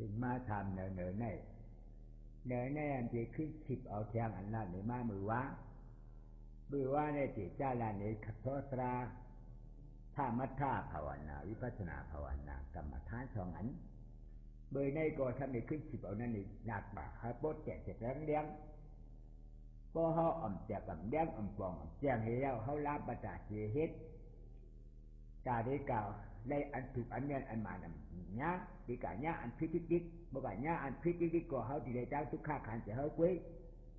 ถึงมาทำเหนในอันที่ขึ้นสิบเอาแทงอันนั้นในมามือว่าในจิตเจ้าลาในขับโทษราถ้ามัทธาภาวนาวิปัสสนาภาวนากรรมฐานสองอันเบยในก็ทำในขึ้นสิบเอานั่นนี่หนักบ่าให้โปดแก่เจ็บแรงเลี้ยงก็เขาอ่ำแจกอ่ำเลี้ยงอ่ำปองอ่ำแจงให้แล้วเขาลาบประจาเสียเฮ็ดกาได้กล่าวได้อันถูกอันเงินอันมาอันนี้ดีกาเนี้ยอันพิจิตรบ่กาเนี้ยอันพิจิตรก็เขาที่ได้จ้างทุกข้าขันจะเขากุ้ย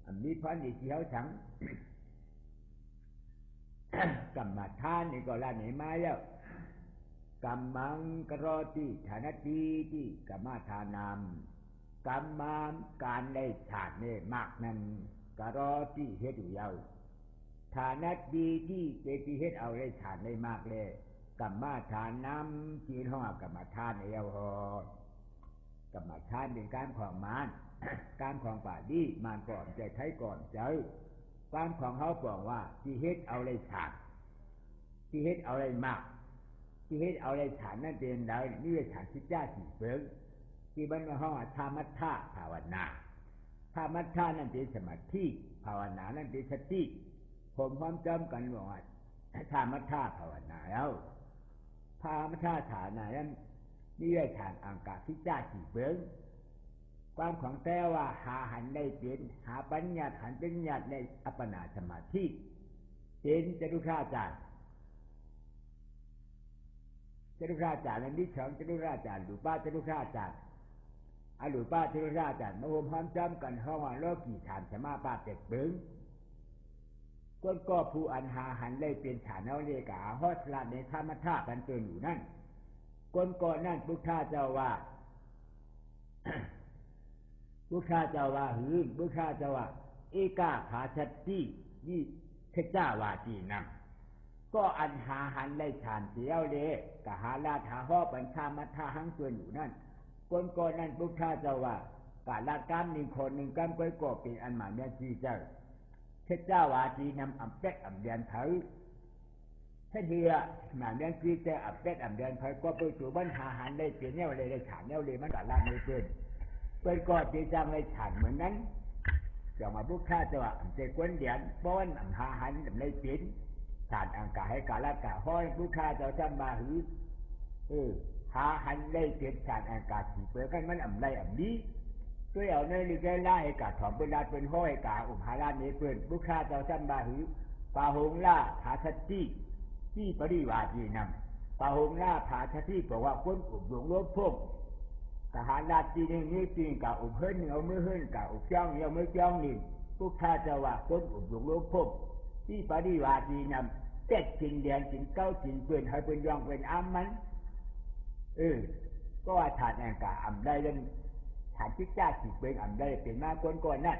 อันนี้พรดีที่เขาฉังกรรมฐานนี่ก็ละไหนมาแล้วกรรมังกรติฐานตีที่กรรมฐานามกรรมามการได้ฌานเนี่ยมากนั้นกรติเฮ็ดอยู่ยาวฐานตีที่เจติเฮ็ดเอาได้ฌานได้มากเลยกรรมฐานนำจีนห้องกรรมฐานเอวหอกรรมฐานเป็นการของมารการของป่าดีมารก่อนใจไทยก่อนเจอการของเขาบอกว่าที่เฮ็ดเอาได้ฌานที่เฮ็ดเอาได้มากที่เฮ็ดเอาได้ฌานนั่นเป็นได้นี่ฌานที่จ้าสี่เบิ่งที่บรรมาห้องธรรมัทธาภาวนาธรรมัทธานั่นเป็นสมาธิภาวนานั่นเป็นสติผมพร้อมจำกันว่าธรรมัทธาภาวนาแล้วธรรมัทธาฐานะนั้นนี่ฌานอังกาที่จ้าสี่เบิ่งความของแต่ว่าหาหันได้เป็นหาปัญญาหันเป็นญาติในอัปปนาสมาธิเป็นจตุราจารย์นั้นที่สองจตุราจารย์หรือป้าจตุราจารย์หรือป้าจตุราจารย์มาพร้อมจำกันห้องว่าโลกีฐานสมาปาเต็กเบิ้งก็ผู้อันหาหันได้เป็นฐานเอาเลกาฮอดละในธรรมธาตุบันเทิงอยู่นั่นก่อนนั่นพุทธาเจ้าว่าพุทธาเจ้าว่าหืนพุทธาเจ้าว่าเอกาภาชัตติยี่เทเจ้าวาจีนำก็อันหาหันได้ฌานเสียวเลยกะหาลาถาห่อปัญชามัทธาหังส่วนอยู่นั่นก่อนนั่นพุทธาเจ้าว่ากะละกามหนึ่งคนหนึ่งกามก้อยก่อเป็นอันหมาเนี่ยจีเจ้าเทเจ้าวาจีนำอำเป็ดอำเดียนเถอถ้าเทียหมาเนี่ยจีเจ้าอำเป็ดอำเดียนเถอก็ไปสู่บ้านหาหันได้เปลี่ยนแนวเลยได้ฌานแนวเลยมันกะละไม่เกินเป็นก่อจีจังเลยฌานเหมือนนั้นจะมาพุทธาเจ้าเจ้ากวนเดียนป้อนอำหาหันอำเลยเปลี่ยนฌานอังกาให้กาลกะห้อยพุทธาเจ้าจำมาหือหาหันได้เปลี่ยนฌานอังกาสีเปลือกกันมันอำไรอำนี้ด้วยเอาในลิเกล่าให้กาถอมเป็นลาเป็นห้อยกาอุมหาลาเนเปิลพุทธาเจ้าจำมาหือปาหงล่าผาชัดจี้ที่ปริวาจีนำปาหงล่าผาชัดจี้บอกว่าคนอุบหลงลบพงทหารราชจีนนี่จีนกาอุบเฮิรนเอามือเฮิรนกาอุบจ้องเอามือจ้องนี่พุทธาเจ้าว่าคนอุบหลงลบพงที่ปริวาจีนำเจ็ดจินเดียนจินเก้าจินเปื่อนให้เป็นยองเป็นอ้ำมันก็ว่าฐานแองกาอ่ำได้เรื่องฐานที่จ้าสิเป็นอ่ำได้เป็นมาก่อนนั่น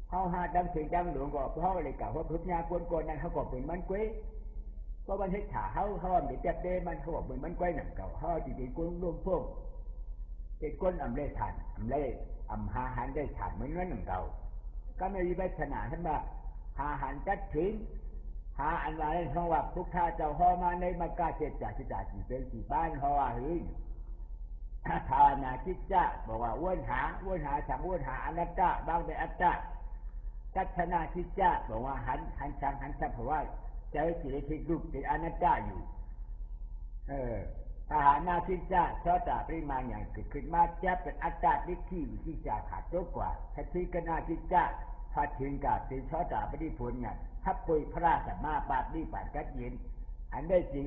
เขาหาดังถึงดังหลวงก็เพราะอะไรกะว่าพุทธญาก่อนนั่นเขาก็เป็นมันกุ้ยก็บันทึกถ่าเขาว่ามีแต่เดมันเขาบอกเป็นมันกุ้ยหนังเก่าเขาจริงๆคนร่วมพวกเป็นคนอ่ำได้ฐานอ่ำได้อ่ำหาหันได้ฐานเหมือนนั้นหนังเก่าก็ไม่มีปัญหาท่านว่าหาหันจัดถึงหาอันว่าเพราะว่าพุทธาเจ้าห่อมาในมักกะเจตจ่าสีเป็นสีบ้านห่อว่าหื้อภาวนาจิตจ้าบอกว่าวนหาสังวนหาอนัตตาบางเป็นอัตตาทัศนาจิตจ้าบอกว่าหันสังเพราะว่าใจจิตที่รูปเป็นอนัตตาอยู่ภาวนาจิตจ้าชอบแต่ปริมาณอย่างเกิดขึ้นมาจะเป็นอัตตาดิที่วิจิจาขาดตัวกว่าทัศนิกนาจิตจ้าพอถึงกับเป็นชอบแต่ปฏิผลเนี่ยถ้าปุยพระราชมาปาดดีปาดกัดเย็นอันได้จริง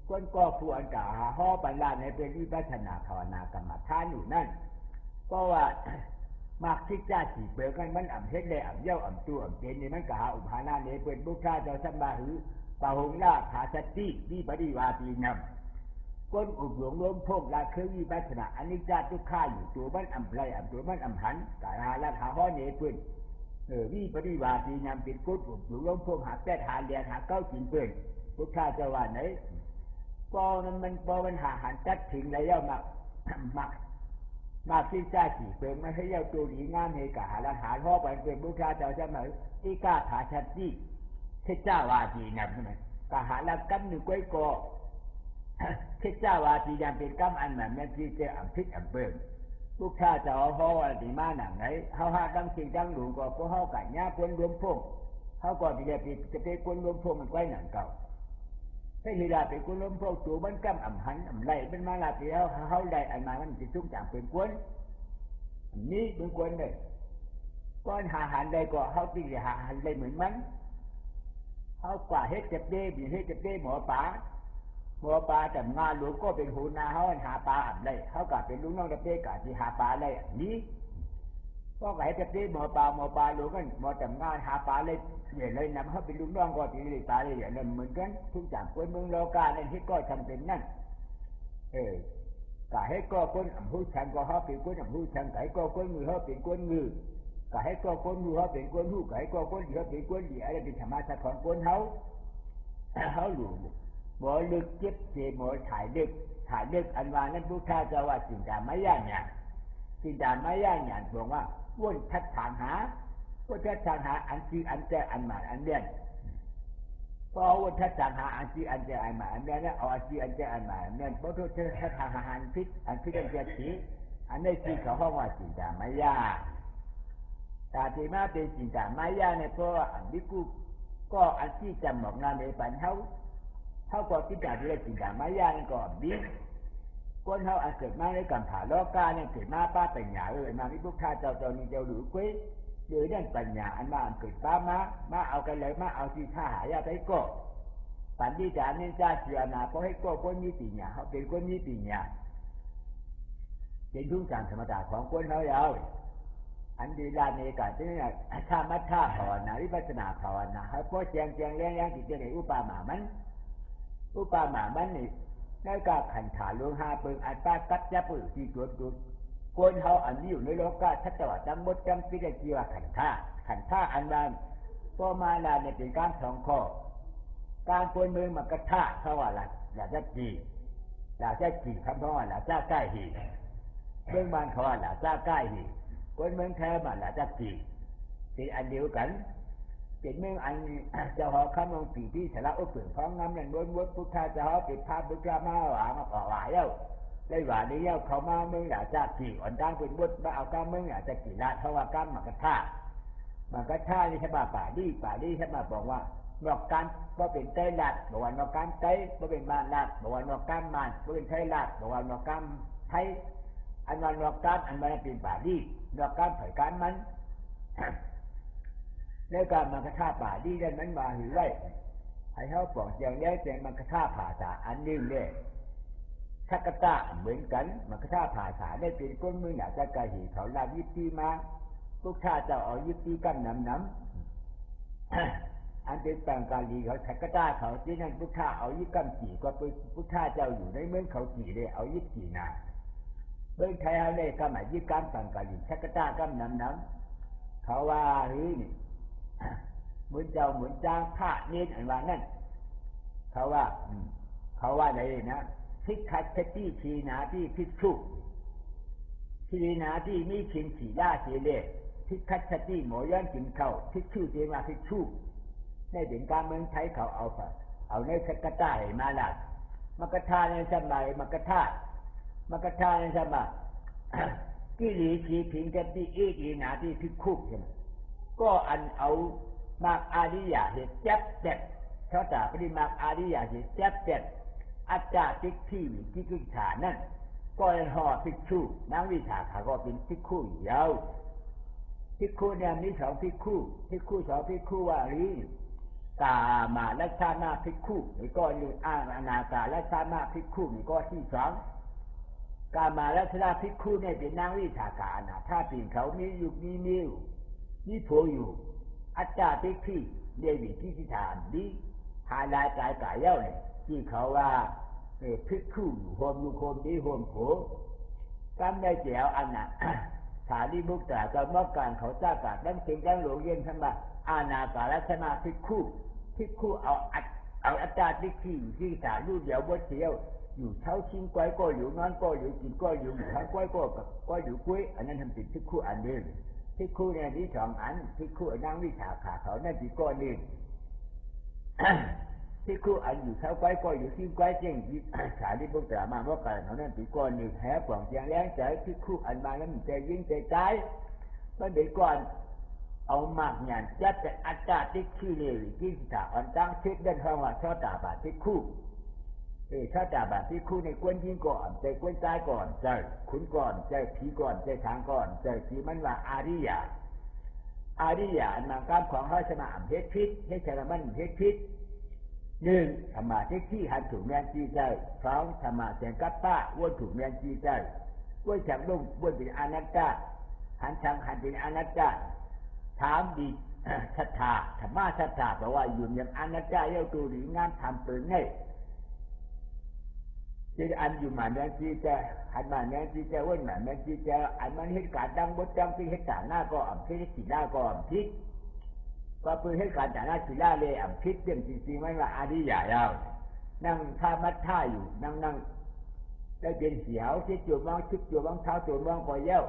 คนก็ผู้อันกาห่อปัญญาในเป็นวิปัสสนาภาวนากรรมฐานอยู่นั่นก็ว่ามากที่จ้าสีเปลือกกันมันอ่ำเฮ็ดได้อ่ำเย้าอ่ำตัวอ่ำเจนนี่มันกาอุปาณาในเป็นบุคคลเจ้าสัมมาหือปะหงล่าผาสติที่ปฏิวาตีนำคนอุบหลงล้มพงละคือวิปัสสนาอันนี้จ้าทุกข้าอยู่ตัวมันอ่ำไรอ่ำตัวมันอ่ำหันกาลาละหาห่อเนเพื่นวิปฏิวาตีนำเป็นกุศลอยู่ล้มพงหาแปดหาเรียนหาเก้าจินเพื่นพุทธาเจ้าว่าไหนพอมันหาหันจัดถึงแล้วมาที่จ้าสีเปิงไม่ให้เย้าตัวดีงามให้กะหาละหาห่อไปเป็นพุทธาเจ้าจะเหมือนอีกาผาชัดจี้เทเจ้าวาจีนำใช่ไหมกะหาละกำหนึ่งก้อยกอเทเจ้าวาจีนำเป็นกำอันเหมือนแม่ที่เจ้าอัมพิษอัมเปิง ลูกชาจะเอาเขาดีมาหนังไหนเขาหาดังสิ่งดังหลวงก็พวกเขากัดหญ้าคนรวมพงเขาก็จะไปคนรวมพงมันไว้หนังเก่าถ้าทีละไปคนรวมพงตัวมันกำอ่ำหันอ่ำไหลเป็นมาลาเดียวเขาได้อันมามันจะชุ่มจางเป็นกวนนี้เป็นกวนเลยก้อนหาหันได้ก็เขาตีหาหันได้เหมือนมันเขากว่าเฮ็ดจับเด้บีเฮ็ดจับเด้หมอป่าแต่งานหลวงก็เป็นหูนาเขาหาปลาอ่ำไรเขากะเป็นลุงน้องตะเป้กะที่หาปลาไรนี้ก็กะให้ตะเป้หมอปลาหลวงกันหมอแต่งานหาปลาเลยอย่างไรนำเขาเป็นลุงน้องก็ที่ได้ปลาเลยอย่างนั้นเหมือนกันทุกอย่างคนเมืองโลกาเนี่ยที่ก็ทำเป็นนั่นกะให้ก็คนอ่ำหูชังก็เขาเป็นคนอ่ำหูชังกะให้ก็คนมือเขาเป็นคนมือกะให้ก็คนมือเขาเป็นคนหูกะให้ก็คนเดียวเป็นคนเดียวอะไรเป็นธรรมชาติของคนเขาหลวงหมอลึกเจ็บเจ็บหมอถ่ายลึกอันว่านั้นพุทธเจ้าว่าจินดาไม่ย่าหยาจินดาไม่ย่าหยาบอกว่าวนทัดทางหาอันจีอันเจอันหมาอันเดียนพอวนทัดทางหาอันจีอันเจอันหมาอันเดียนเนี่ยเอาอันจีอันเจอันหมาอันเดียนเพราะทุกทัดทางหาอันพิษอันเจสีอันนี้ที่เขาห้องว่าจินดาไม่ย่าแต่ที่มาเป็นจินดาไม่ย่าเนี่ยเพราะอันนี้ก็อันที่จำหมอกงานในปันเขาก็คิดจากที่ได้จินดาไม่ยากก็ดีคนเขาอันเกิดมาในการผ่าโลกาเนี่ยเกิดมาป้าปัญญามาที่พวกข้าเจ้านี่เจ้าหรือกุ้ยหรือนั่นปัญญาอันมาอันเกิดป้ามาเอากันเลยมาเอาที่ท่าหายาไปก็ปัญญาจานี่จ้าเสียนาเพราะให้ก็คนมีปัญญาเขาเป็นคนมีปัญญาเป็นทุกอย่างธรรมดาของคนเขาเอาอันดีลาเนกาที่นี่ข้ามัทธาภาวนาวิปัสสนาภาวนาเขาพอแจงเลี้ยงจิตใจอุปามามันนี่ในการขันถาลวงหาเปิงอันป้ากัดยาปืนที่ตัวคนเขาอันนี้อยู่ในโลกาทัศวรรษจำบดจำพิจารณาขันท่าอันนั้นก็มาลาในเป็นการสองข้อการคนเมืองมากระทะเขาว่าละอยากจะจีคำเพราะว่าละจ้าใกล้หีเมืองบ้านเขาว่าละจ้าใกล้หีคนเมืองแท้มาละจ้าจีเป็นอันเดียวกันเป็นเมืองอันจะหอคำลงปีที่สาระอุปถัมภ์ของน้ำนั่นล้วนพุทธะจะหอปิดภาพบุกมาหวามาก่อหวายแล้วได้หวานี้แล้วเขามาเมืองอยากจะกี่อ่อนตั้งเป็นบุตรมาเอาก้าเมืองอยากจะกี่ละเขาว่าก้ามากระท่นี่ใช่ป่ะป่าดีใช่ป่ะบอกว่านอกการก็เป็นไตรลัดบอกว่านอกการไตรก็เป็นมาลัดบอกว่านอกการมันก็เป็นไตรลัดบอกว่านอกการไทยอันว่านอกการอันมันเป็นป่าดีนอกการเผยการมันในการมันกระท่าป่าดีได้นั้นมาหือไว้ให้เขาปอกอย่างนี้แต่มันกระท่าผ่าษาอันนึงเนี่ยชักกะตาเหมือนกันมันกระท่าผ่าษาได้เป็นก้นมือหนาจะกระหีเขาลายิบตีมาลูกชาเจ้าเอายิบตีกันน้ำอันเป็นต่างการดีเขาชักกะตาเขาที่นั่นลูกชาเอายิบกันจีก็เป็นลูกชาเจ้าอยู่ในเมืองเขาจีเลยเอายิบจีนาเมืองไทยเขาเนี่ยก็หมายยิบกันต่างการดีชักกะตากันน้ำเขาว่าหรือนี่เหมือนเจ้าเหมือนจ้างผ้าเน้นอันว่านั่นเขาว่าอะไรนะทิศคัดที่ทีนาที่พิกษุทีนาที่มีชินสีล่าเสียเล่ทิศคัดที่หมอย้อนกินเข้าพิกษุเจมาพิกษุในเด่นการเมืองไทยเขาเอาในสกัดได้มาละมกทาในสมัยมกทาในสมัยกิริชีพิงกันที่อีนาที่พิกษุใช่ไหมก็อันเอามากอาริยะเหตุแจ๊บเจ็ดเขาจะปฏิมากอาริยะเหตุแจ๊บเจ็ดอาจารย์ทิกที่วิกิจฉานั่นก็ห่อพิกษุนักวิชาเขาก็เป็นพิกษุอยู่แล้วพิกษุเนี่ยมีสองพิกษุสองพิกษุว่าหรือกามาลัชฌานาพิกษุนี่ก็หนึ่งอนาคาลัชฌานาพิกษุนี่ก็ที่สองกามาลัชฌานาพิกษุเนี่ยเป็นนักวิชาการนะถ้าปีนเขามีอยู่นี่โผล่อยู่อาจารย์ที่เรียกวิธีที่ฐานดีหาลายกายกายเย้าเนี่ยที่เขาว่าพิกษุอยู่โฮมอยู่โฮมดีโฮมโผกำได้แจวอันน่ะฐานีมุกตากับมอกการเขาจ้ากาดนั่นเก่งจังหลวงเย็นทั้งบ้านอาณาคาลัชนาพิกษุเอาอาจารย์ที่ฐานรูปเดียวบดเสียวอยู่เช้าชิงก้อยก็อยู่นอนก็อยู่กินก็อยู่หมูทั้งก้อยก็อยู่กุ้ยอันนั้นทำติดพิกษุอันเดียวพิกษุเนี่ยที่สองอันพิกษุนั่งวิชาขาเขานั่นที่ก้อนนี่ ที่คู่อันอยู่เท้าไว้ก็อยู่ที่ไว้เจ้งที่สาที่พวกแต่มาว่ากันเขานั้นปีก่อนหนึ่งแห่กล่องเสียงแรงใจที่คู่อันมาแล้วมันใจยิ่งใจใจเมื่อเด็กก่อนเอามากงานจัดแต่อาจารย์ที่ชื่อเลยที่สถาอันตั้งเช็ดเดินห้องว่าชอบตาบาดที่คู่ชอบตาบาดที่คู่ในกวนยิ่งก่อนใจกวนใจก่อนใจขุนก่อนใจผีก่อนใจทางก่อนใจผีมันว่าอาริยาอันมาการของเขาสมาเฮ็ดพิษให้ชนะมันเฮ็ดพิษหนึ่งธรรมะที่หันถูกแมนจีใจสองธรรมะแสงกัปปะวนถูกแมนจีใจวนจากลุ่มวนเป็นอนัตตาหันชังหันเป็นอนัตตาถามดีศรัทธาธรรมะศรัทธาแปลว่าอยู่อย่างอนัตตาเย้าตัวหรืองานทำเปิดเนี่ยที่อันอยู่มาแมนจีใจหันมาแมนจีใจวนมาแมนจีใจอันมันเหตุการณ์ดังบดจังที่เหตุการณ์หน้าก็อ่ำที่สีหน้าก็อ่ำพิษก็เพื่อให้การจ่ายหน้าสีหน้าเลยอ่ำพิษเรื่องจริงๆไม่ว่าอาดิยาเรานั่งท่ามัดท่าอยู่นั่งได้เป็นเสียวที่จูบมองชิดจูบมองเท้าจูบมองปล่อยเย้า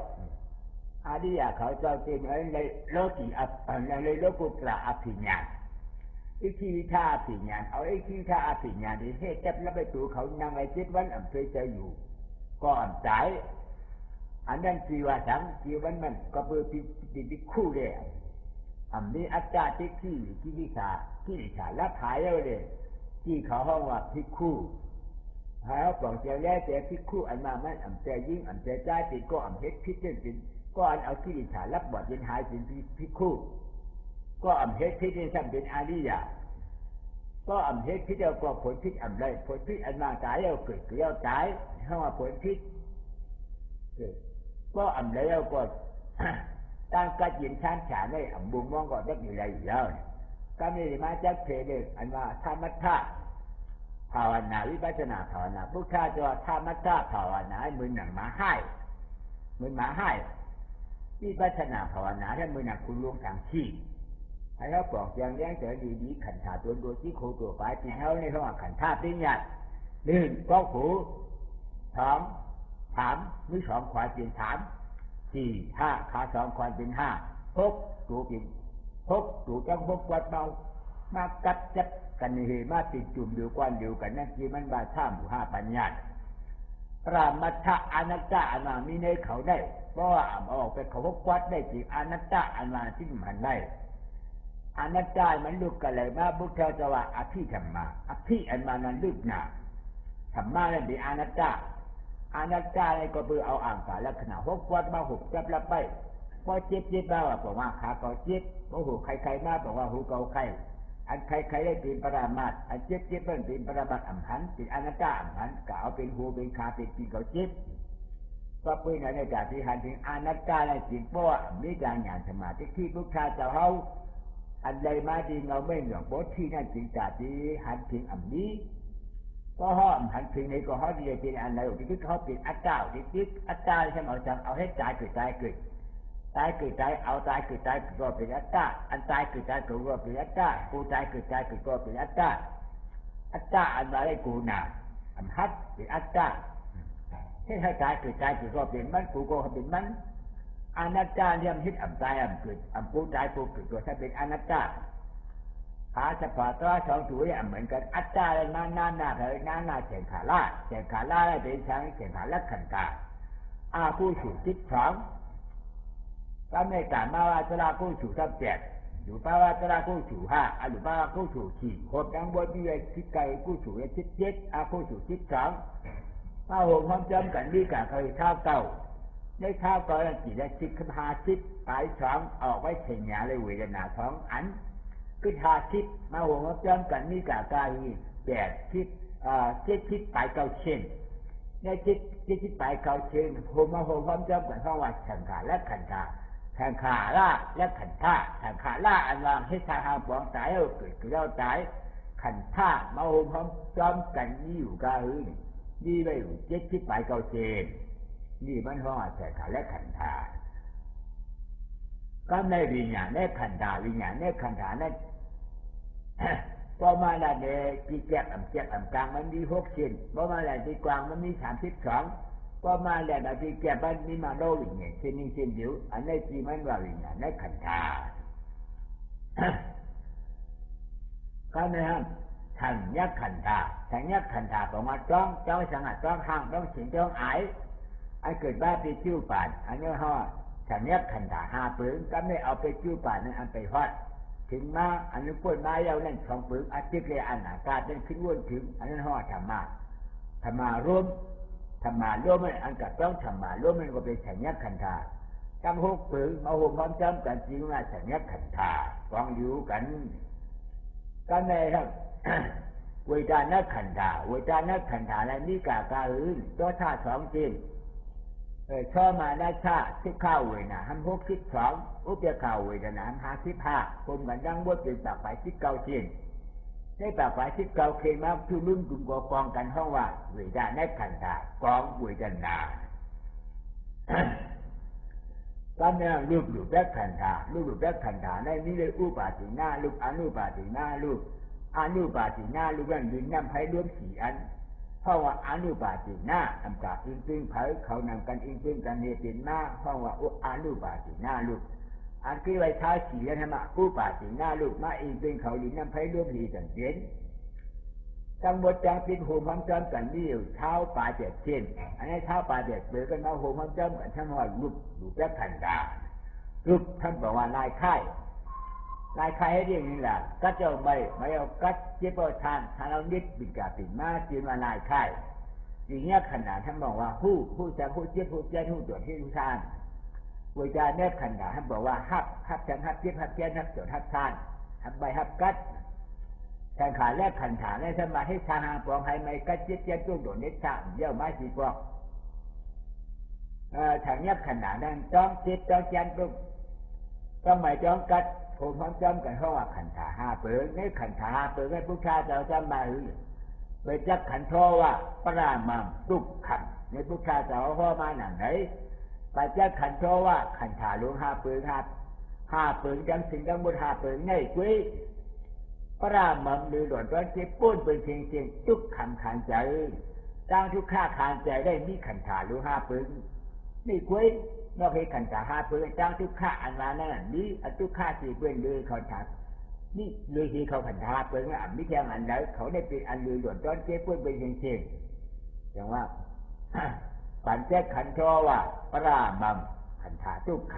อาดิยาเขาจะเป็นอะไรเลยโลกีอะไรโลกุตระอภิญญาอิทธิวิชาอภิญญาเอาอิทธิวิชาอภิญญาที่เฮ็ดจับแล้วไปตัวเขานั่งไอ้จิตวันอ่ำเคยใจอยู่ก็อ่ำใจอันนั้นจีวาสังจีวันมันก็เพื่อติดคู่เลยอันนี้อาจารย์ที่วิชาละขายแล้วเลยที่เขาห้องว่าพิคู่หาปล่องเสียงแย่เสียพิคู่อันมามันอันใจยิ่งอันใจใจติดก็อันเฮ็ดพิษเด่นก็อันเอาที่วิชารับบทเย็นหายเป็นพิคู่ก็อันเฮ็ดพิษเด่นซ้ำเป็นอาริยาก็อันเฮ็ดพิษเดียวก็ผลพิษอันไรผลพิษอันมาตายแล้วเกิดแล้วตายห้องว่าผลพิษก็อันไรแล้วก็ตั้งกัดยินชานฉาในอันบุญมองก็ได้อยู่ไรอยู่แล้วก็มีมาจากเพเดอันว่าธรรมะธาภาวนาวิปัสสนาภาวนาพุทธะจะธรรมะธาภาวนามือหนังมาให้มือหมาให้วิปัสสนาภาวนาถ้ามือหนังคุณลงทางชี้ให้เขาบอกอย่างแรงเจอดีขันธาตัวที่โคตัวไปที่เขาในระหว่างขันธาปิ้งยัดหนึ่งก็หูสองถามมือสองขวาเปลี่ยนถามสี่ห้าขาสองควานเป็นห้าหกตัวเป็นหกตัวจังหกวัดเมามากัดจัดกันเหตุมาติดจุ่มเดียวกวนเดียวกันนั่นคือมันบาท่าหมู่ห้าปัญญาปรามัทธะอนัตตาอันมามีในเขาได้เพราะว่าออกไปเขาหกวัดได้จริงอนัตตาอันมาที่มันได้อนัตตามันลุกกันเลยมาบุคคลจะว่าอภิธรรมะอภิอันมานั้นลึกหนาธรรมะนั่นเป็นอนัตตาอนัตตาเนี่ยก็เพื่อเอาอ่างฝาลักษณะหกวัดมาหกจับละไปพอเจ็บมาบอกว่าขาเกาเจ็บพอหูใครมาบอกว่าหูเกาใครอันใครได้เป็นปรามาสอันเจ็บเป็นปรามาสอัมหันเป็นอนัตตาอัมหันก็เอาเป็นหูเป็นขาเป็นปีเกาเจ็บก็เพื่อในการที่หันถึงอนัตตาในจิตเพราะว่ามีการงานสมาธิที่ลูกชายเจ้าเฮาอันใดมาดีเราไม่เหนือบทที่นั่นจริงจากที่หันถึงอันนี้ก็ห้อมหันถึงในก็ห้อดีเป็นอันไหนที่เขาเป็นอัตตาที่อัตตาใช่ไหมเอาให้ใจเกิดใจเกิดเอาใจเกิดใจก็เป็นอัตตาอันใจเกิดใจก็เป็นอัตตากูใจเกิดใจก็เป็นอัตตาอันอะไรกูน่ะอันฮัดเป็นอัตตาให้ใจเกิดใจก็เป็นมันกูก็เป็นมันอนัตตาเรียมฮิตอันใจอันเกิดอันกูใจกูเกิดตัวถ้าเป็นอนัตตาหาเฉพาะตัวสองตัวอย่างเหมือนกันอัตตาเลยนาเถอะนาแข่งขาล่าได้เป็นช้างแข่งขาลักขันตาผู้สู่จิตสองก็ไม่ต่างมาว่าตระผู้สู่ทับแปดอยู่ป้าว่าตระผู้สู่ห้าหรือป้าว่าผู้สู่สี่หกดังบนที่คิดไกลผู้สู่จิตเจ็ดผู้สู่จิตสองมาหงความจำกันดีกับเคยเท่าเก่าได้เท่าเก่าแล้วกี่ได้จิตขึ้นหาจิตปลายสองออกไว้เฉียงหยาเลยเวทนาท้องอันคือหาจิตมาหงความจำกันดีกับกายแปดจิตจิตปลายเก่าเช่นในจิตปลายเก่าเช่นมาหงความจำกันเพราะว่าสังขารและขันธ์แข่งขาล่าและขันท่าแข่งขาล่าอันวางให้ทางหางปองตายเกิดขึ้นแล้วตายขันท่ามาโฮมพร้อมจอมกันยี่อยู่กาหื้อนี่ไม่อยู่เจ็ดที่ไปเกาเจนนี่มันห้องแข่งขาและขันท่าก็ในวิญญาณในขันท่าวิญญาณในขันท่านั้นพอมาแล้วเนี่ยที่แจ็บอ่ำกลางมันมี6 เส้นพอมาแล้วที่กลางมันมี32ก็มาแล้วนะที่แก่บ้านนี้มาโดวิญญาณเช่นนี้เช่นเดียวอันนี้ที่มันว่าวิญญาณในขันธาก็นะครับ ทังยักขันธาทังยักขันธาบอกว่าจ้องสังหารจ้องห้างจ้องสิงจ้องไออันเกิดบ้าไปจิ้วป่านอันนี้ห่อทังยักขันธาหาปืนก็ไม่เอาไปจิ้วป่านนั้นอันไปฮอดถึงมาอันนี้พูดมาเยานั่นสองปืนอาทิตย์เลยอันอากาศนั้นขึ้นวนถึงอันนั้นห่อธรรมะร่วมมันอันกับต้องธรรมะร่วมมันก็เป็นทังยักขันธาตั้งหกปืนมาห่มพร้อมจำกันจริงว่าทังยักขันธากองอยู่กันก็ในครับเวทานักขันธาในนิกากาอื่นตัวชาสองจีนชอบมาได้ชาที่ข้าวเวนะฮัมพกคิดสองอุปข้าวเวนะ55ผมกันดังบดเป็นปากฝ่ายที่เก่าจีนในปากฝ่ายที่เก่าเคยมาคือรุ่นกลุ่มกองกันห้องว่าเวทานักขันธากองเวทนาก็เนี่ยรูปแรกขันธาในนี้เลยอุปาทินารูปอนุปาทินารูปนั่นดินน้ำไผ่รวม4อันเพราะว่าอนุปาทินาอันกาอิงตึงไผ่เขานำกันอิงตึงกันเนี่ยเป็นมาเพราะว่าอนุปาทินารูปอันที่ไว้ท้าย4อันมาอุปาทินารูปมาอิงตึงเขาดินน้ำไผ่รวม4จังเจนทั้งหมดจังเป็นโหมจำกันนี่เท้าป่าเจ็ดเช่นอันนี้เท้าป่าเจ็ดเปลือกกันมาโหมจำกันทั้งหมดรูปแรกขันธารูปท่านบอกว่าลายค่ายให้เรียกนี่แหละก็จะไม่เอากัดเจ็บทานถ้าเรานิดบิดกาปิดมาจีนมาลายค่ายอย่างเงี้ยขนาดท่านบอกว่าผู้จะผู้เจ็บผู้แก่ผู้ตรวจที่ทุกทานเวลาเนี่ยขนาดท่านบอกว่าฮับฉันฮับเจ็บฮับแก่ฮับตรวจฮับทานฮับใบฮับกัดแทงขาแรกขันขาในสมาให้ทางหางปองให้ไม่กัดเจ็บแก่ตู้ตรวจเน็ตชาเยี่ยวไม้สีปองทางเนี้ยขนาดนั้นจ้องเจ็บจ้องแก่ตู้ต้องไม่จ้องกัดผมพร้อมจำกันเพราะว่าขันธา5เปิงในขันธา5เปิงให้ผู้ชายเราจำมาไปจักขันโทว่าปรามังตุกขันในผู้ชายเราพ่อมาหนังไหนไปจักขันโทว่าขันธาหลวง5เปิง5เปิงจังสิ่งทั้งหมด5เปิงง่ายกว่าปรามังหรือหล่นต้นที่ปุ้นเป็นเชียงตุกขันขันใจตั้งทุกข้าขานใจได้มีขันธาหลวง5เปิงนี่กว่านอกให้ขันธา5เปิงจ้างทุกข้าอันว่านั่นนี่ทุกข้าสี่เปิงเลยเขาถามนี่เลยที่เขาขันธา5เปิงอ่ะมิแค่อันไหนเขาได้เป็นอันเลยหล่นต้นเจ็บปุ้นเป็นเชียงอย่างว่าปัญจขันธ์ว่าปรามังขันธาทุกค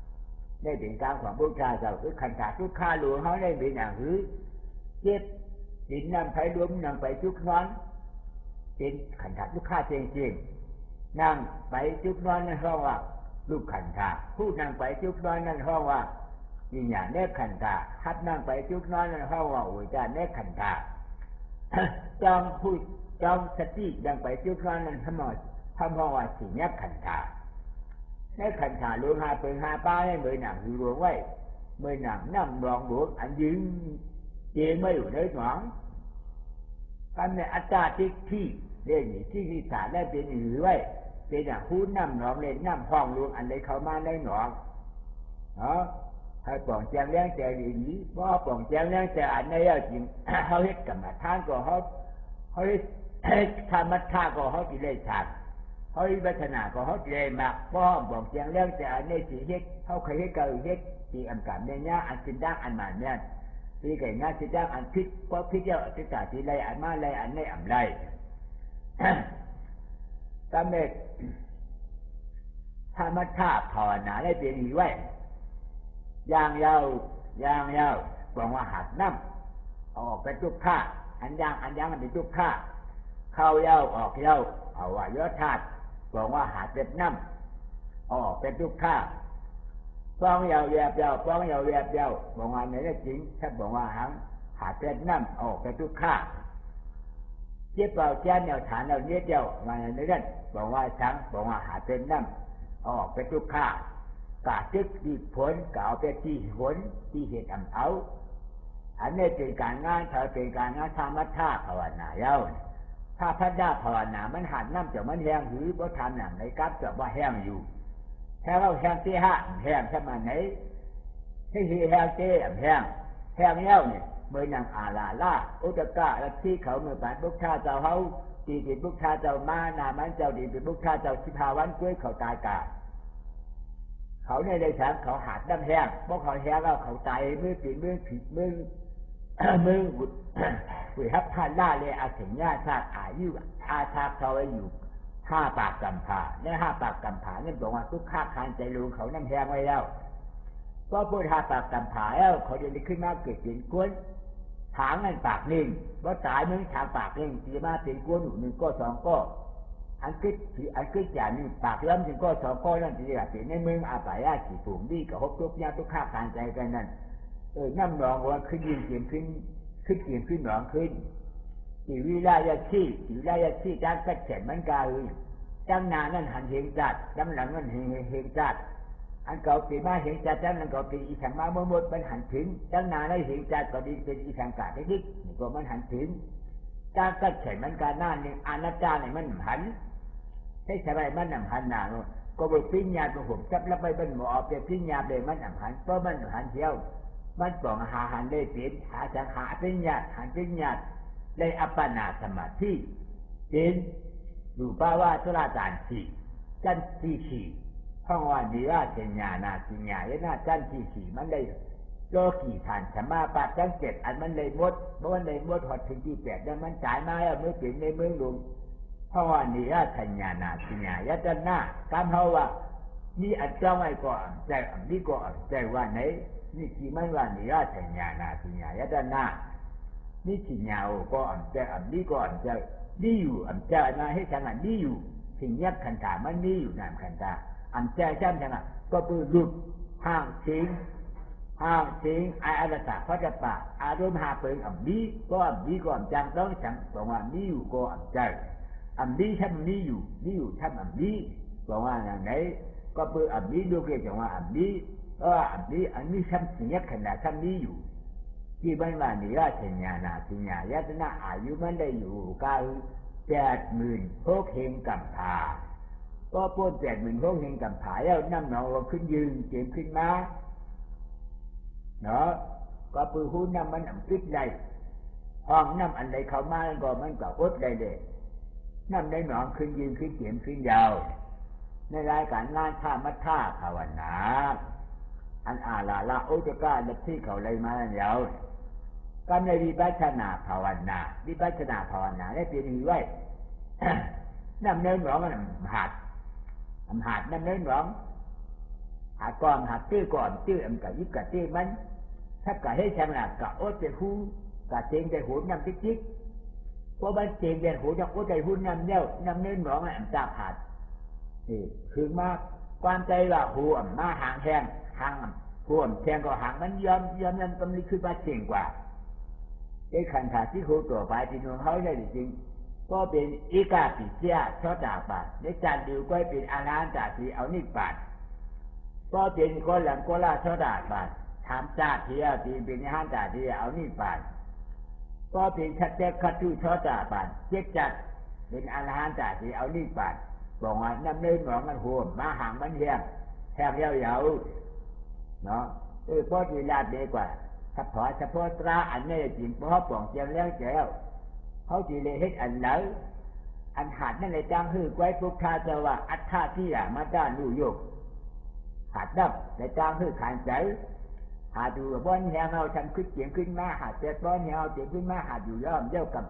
ำได้เป็นการของพระเจ้าเราคือขันธาทุกข้าหลวงเขาได้เป็นอย่างหือเจ็บดินน้ำไผ่รวมนั่งไปทุกนอนเป็นขันธาทุกข้าเชียงนั่งไปทุกนอนนั่นเพราะว่าลูกขันธาผู้นั่งไปทุกนอนนั่นเพราะว่าวิญญาณเนคขันธาฮัดนั่งไปทุกนอนนั่นเพราะว่าอุจจาระเนคขันธาจอมผู้จอมสตินั่งไปทุกนอนนั่นทั้งหมดทำเพราะว่าสิ่งเนคขันธาเนคขันธาหลวง5เปิง5ป้าให้เมื่อหนังอยู่หลวงไว้เมื่อหนังน้ำรองหลวงอันยืนเจไม่อยู่ในหนองกันในอัตตาที่เรื่องนี้ที่นิสาได้เป็นหรือไว้เป็นอย่างหูน้ำหนองเล่นน้ำพองหลวงอันใดเข้ามาในหนองให้ปองแจงเลี้ยงใจดีนี้ว่าปองแจงเลี้ยงใจอันนี้จริงเขาเฮ็ดกรรมฐานก็เขาธรรมะท่าก็เขากิเลสขาดเขาวิปัสสนาก็เขากิเลสมากเพราะปองแจงเลี้ยงใจอันนี้สิเฮ็ดเขาเคยเฮ็ดเก่าเฮ็ดที่อันกรรมเนี่ยอันสินดังอันมันเนี่ยที่ไก่งานสินดังอันพิษเพราะพิษเจ้าสิตาที่ไรอันมาไรอันนี้อันไรสำเร็จธรรมชาติภาวนาได้เป็นอีไว้ย่างยาวบอกว่าหัดน้ำออกไปทุกข้าอันย่างมันเป็นทุกข้าเข้ายาวออกยาวเอาว่ายอดธาตุบอกว่าหัดเด็ดน้ำออกไปทุกข้าป้องยาวแยบยาวบอกว่าในนี้จริงถ้าบอกว่าหัดเด็ดน้ำออกไปทุกข้าเจ็บเบาแจ้นแนวฐานเราเนี้ยเดียวมาในนั้นบอกว่าช้างบอกว่าหาเป็นน้ำออกไปทุกข้ากาตึกดีผลกล่าวไปที่ผลที่เหตุเอาอันนี้เป็นการงานเขาเป็นการงานธรรมะท่าภาวนาเย้าถ้าพัฒนาภาวนามันหันน้ำจะมันแห้งหรือว่าทำหนังในกับจะว่าแห้งอยู่แค่เราแห้งที่ห้าแห้งใช่ไหมไหนที่แห้งเจ๊แห้งเย้าเนี่ยเมื่อนังอาลาล่าอุตกะและที่เขาเมื่อผ่านบุคคาเจ้าเขาตีเป็นบุคคาเจ้ามานามันเจ้าดีเป็นบุคคาเจ้า15 วันด้วยเขาตายกาเขาในได้ฉันเขาหาดน้ำแห้งเพราะเขาแห้งแล้วเขาตายมือผิดมือ มึงคุยฮับพาล่าเลยอาถึงญาชาติอายุอาชาเขาไว้อยู่5 ปากกำผาใน5 ปากกำผาเนี่ยบอกว่าทุกข้าคานใจลุงเขานั่นแทงไว้แล้วก็พูด5 ปากกำผาแล้วเขาเดินขึ้นมาเกิดเป็นก้นถางนั่นปากหนึ่งว่าตายมึงถางปากหนึ่งตีมาเป็นก้น1 ก็2 ก็อันคิดจ่านี่ปากล้ำ1 ก็ 2 ก็นั่นที่ว่าเป็นในมึงอาศัยอาชีพผูกดีกับฮบทุกญาติทุกข้าคานใจกันนั่นน้ำหนองว่าขึ้นยืนเขียนขึ้นเขียนขึ้นหนองขึ้นจิวิรายชีจานกระเจ็ดมันกาจังนานั่นหันเฮงจัดจังหลังนั่นเฮงจัดอันเก่าปีมาเฮงจัดจังนั้นเก่าปีอีสังมาหมดมันหันถึงจังนาได้เฮงจัดก็ดีเป็นอีสังกาได้ดินี่ก็มันหันถึงจานกระเจ็ดมันกาหน้านี่อาณาจารย์นี่มันหันให้ใช่ไหมมันหันหน้าก็บอกพิญญาตัวผมจับแล้วไปเป็นหมอเป็นพิญญาเลยมันหันเพราะมันหันเที่ยวมันปองหันได้เปลี่ยนหาจังหาพิญญาหันพิญญาได้อัปปนาสมาธิเป็นรูปาวาตุลาจารย์สี่จันทีสี่ห้องว่านิราชญานาสิญญาและนาจันทีสี่มันได้โลกีฐานสมาปาจัง7อันมันเลยหมดเมื่อวันเลยหมดหดถึงที่8แล้วมันจ่ายมาแล้วเมื่อถึงในเมืองหลวงห้องว่านิราชญานาสิญญาและจันนาการเขาว่านี่อันเจ้าไม่ก่อนใจอันนี้ก่อนใจว่าไหนนี่กี่มันว่านิราชญานาสิญญาและจันนานี่สิญญาก็อันใจอันนี้ก่อนใจนี่อยู่อันเจ้ามาให้ฉันอันนี้อยู่สิ่งยักษ์ขันธามันนี่อยู่นามขันธาอันเจ้าฉันฉันก็ปืนหลุดห่างสิงอาณาจักรพระจักรอารมณ์หาเปิงอันนี้ก็อันนี้ก็อันจังต้องฉันบอกว่านี่อยู่ก็อันเจ้าอันนี้ฉันนี่อยู่ฉันอันนี้บอกว่าอย่างไหนก็ปืนอันนี้ดูเกี่ยวกับว่าอันนี้อันนี้ฉันสิ่งยักษ์ขันธาฉันนี่อยู่ที่บ้านว่านิราชญานาสิญญายตนะอายุมันได้อยู่86,000 เฮงกำผาก็พูด86,000 เฮงกำผาแล้วน้ำหนองเราขึ้นยืนเก็บขึ้นมาเนาะก็ปืนหูน้ำมันปิดได้ห้องน้ำอันใดเข้ามาก็มันก็อดได้เลยน้ำได้หนองขึ้นยืนขึ้นเก็บขึ้นยาวในรายการงานท่ามัทธาภาวนาอันอาลาโอตกาเล็บที่เขาเลยมาแล้วก็ในวิปัสสนาภาวนาได้เปลี่ยนอีไว้น้ำเนื้อหนองมันหัดน้ำเนื้อหนองหัดก่อนหัดตื้อก่อนตื้ออันกับยิบกับตื้อมันถ้ากะให้ชนะกะโอเจหูกะเจงใจหูน้ำจิ๊กเพราะมันเจงใจหูจากโอใจหูน้ำเย้าน้ำเนื้อหนองอันตาหัดนี่คือมากความใจว่าหูมาห่างแทงห่างหูแทงก็ห่างมันยอมกำลังคือว่าเก่งกว่าไอ้ขันธาที่โคตัวไปที่นวลเขาได้จริงก็เป็นอีกาปิเจียชอดาบาในจานเดียวก็เป็นอาณาจักรที่เอานิบาทก็เป็นคนหลังโกลาชอดาบาทำจ่าเทียที่เป็นห้านจ่าที่เอานิบาทก็เป็นชัดเจนขัดทูชอดาบาเจ็ดจัดเป็นอาณาจักรที่เอานิบาทบอกว่าน้ำเนื้อหนองมันหัวมาห่างมันแทงยาวเนาะเพราะที่ลาดดีกว่าถ้าพอเฉพาะตราอันนี้จริงเพราะป่องเจียมแล้วแก้วเขาจีเลยเฮ็ดอันไหนอันหัดนั่นเลยจ้างฮือไว้พุทธาจะว่าอัฏฐาที่มาด้านลู่โยกหัดดับเลยจ้างฮือขานใจหาดูบ้านแหงเอาฉันขึ้นเสียงขึ้นมาหาเจ็ดบ้านแหงเอาเสียงขึ้นมาหาอยู่ย่อมเย้ากับ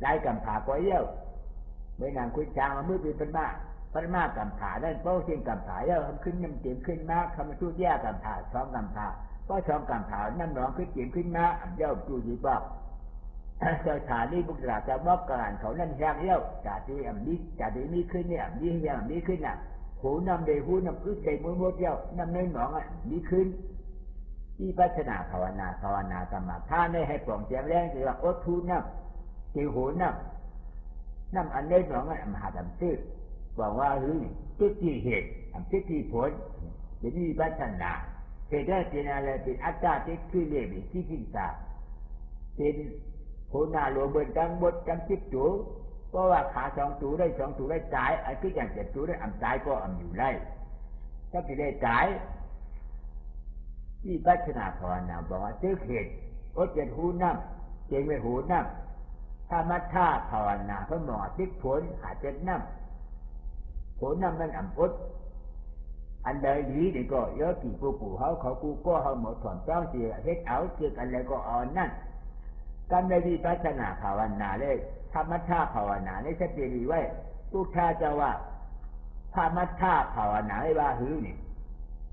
ไล่กับผาก้อยเย้าเมื่อนางคุยจางมือเป็นมากับผาได้โป้เสียงกับผาเย้าทำขึ้นน้ำเสียงขึ้นมาคำพูดแย่กับผาช้องกับผาก็ช่องกำผาน้ำหนองขึ้นเสียงขึ้นมาอันเย้าดูดีบอกเจ้าชาลีบุตรจะบอกกลางเขานั่นแห้งเย้าจ่าดีอันนี้ขึ้นเนี่ยอันนี้ขึ้นน่ะหูน้ำเดหูน้ำอึดใจมือหมดเย้าน้ำเนื้อหนองอ่ะนี้ขึ้นที่พัฒนาภาวนาสมาธิในให้ปล่องเสียงแรงคือว่าอดทูน้ำจิวหูน้ำอันเนื้อหนองอ่ะมหาดำตื้อบอกว่าจุดที่เหตุจุดที่ผลเป็นที่พัฒนาเหตุได้เป็นอะไรเป็นอัตตาที่คือเรียกที่พิจารเป็นโหนาหลวงเบิร์จังบดจังจิตจูเพราะว่าขา2 ตัวได้2 ตัวได้จ่ายไอ้ที่อย่าง7 ตัวได้อ่ำจ่ายก็อ่ำอยู่ได้ถ้าที่ได้จ่ายที่พัฒนาภาวนาบอกว่าซื้อเหตุอดเจ็ดหูน้ำเจงไม่หูน้ำถ้ามัทธาภาวนาเพิ่มบอกติดผลหาเจ็ดน้ำผลน้ำมันอ่ำอดอันใดดีนี่ก็เยอะกี่ปู่เขากูก็เขาหมดถอนต้องเสียเฮ็ดเอาเกี่ยกันอะไรก็อ่อนนั่น การในวิปัสสนาภาวนาเลยธรรมชาภาวนาในสติดีไว้พุทธาจะว่าธรรมชาภาวนาให้ว่าหือนี่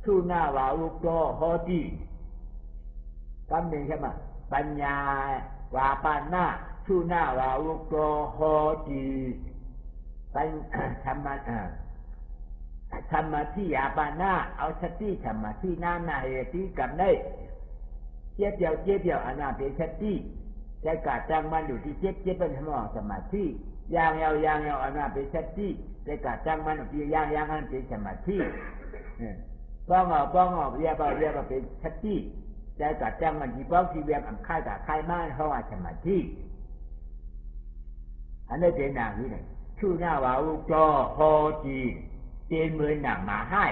ชูนาวาอุโตโหติคำหนึ่งใช่ไหมปัญญาวาปานะชูนาวาอุโตโหติเป็นธรรมะที่ยาปานะเอาสติธรรมะที่น้ำนาเหตุกับได้เจี๊ยบเดียวอันนั้นเป็นสติใจกาจังมันอยู่ที่เจี๊ยบเป็นธรรมะสมาธิยางยาวอันนั้นเป็นสติใจกาจังมันอยู่ที่ยางอันเป็นสมาธิป้องออกเรียบเป็นสติใจกาจังมันที่ป้องที่เวียบอันค่ายกับค่ายมาเพราะว่าสมาธิอันนี้เป็นนางนี้เนี่ยชูหน้าวาอุโตโหจีเป็นเหมือนหนังมาให้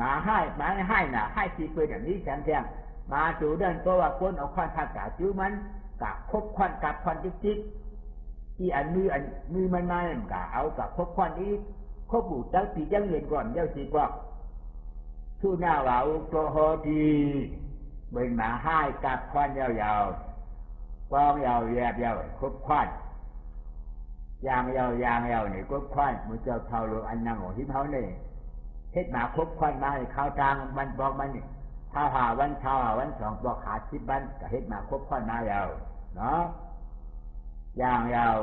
น่ะให้ที่เป็นอย่างนี้ฉันแทงมาจูเดินตัวว่าคนเอาควันทักกะจูมันกะคบควันกับควันจิ๊กที่อันมือมันมาเนี่ยกะเอากับคบควันนี้คบบูตั้งปีจังเงินก่อนเจ้าสิบอกชูหน้าวาอุโตโหจีเป็นมาให้กับควันยาวๆกองยาวแยบคบควันยางยาวนี่คบควันมือเจ้าเท่าหลวงอันนั่งของที่เขาเนี่ยเฮ็ดมาคบควันมาให้ข้าวจางมันบอกมันนี่ถ้าหาวันสองบอกขา10 วันก็เฮ็ดมาคบควันมายาวเนาะยางยาว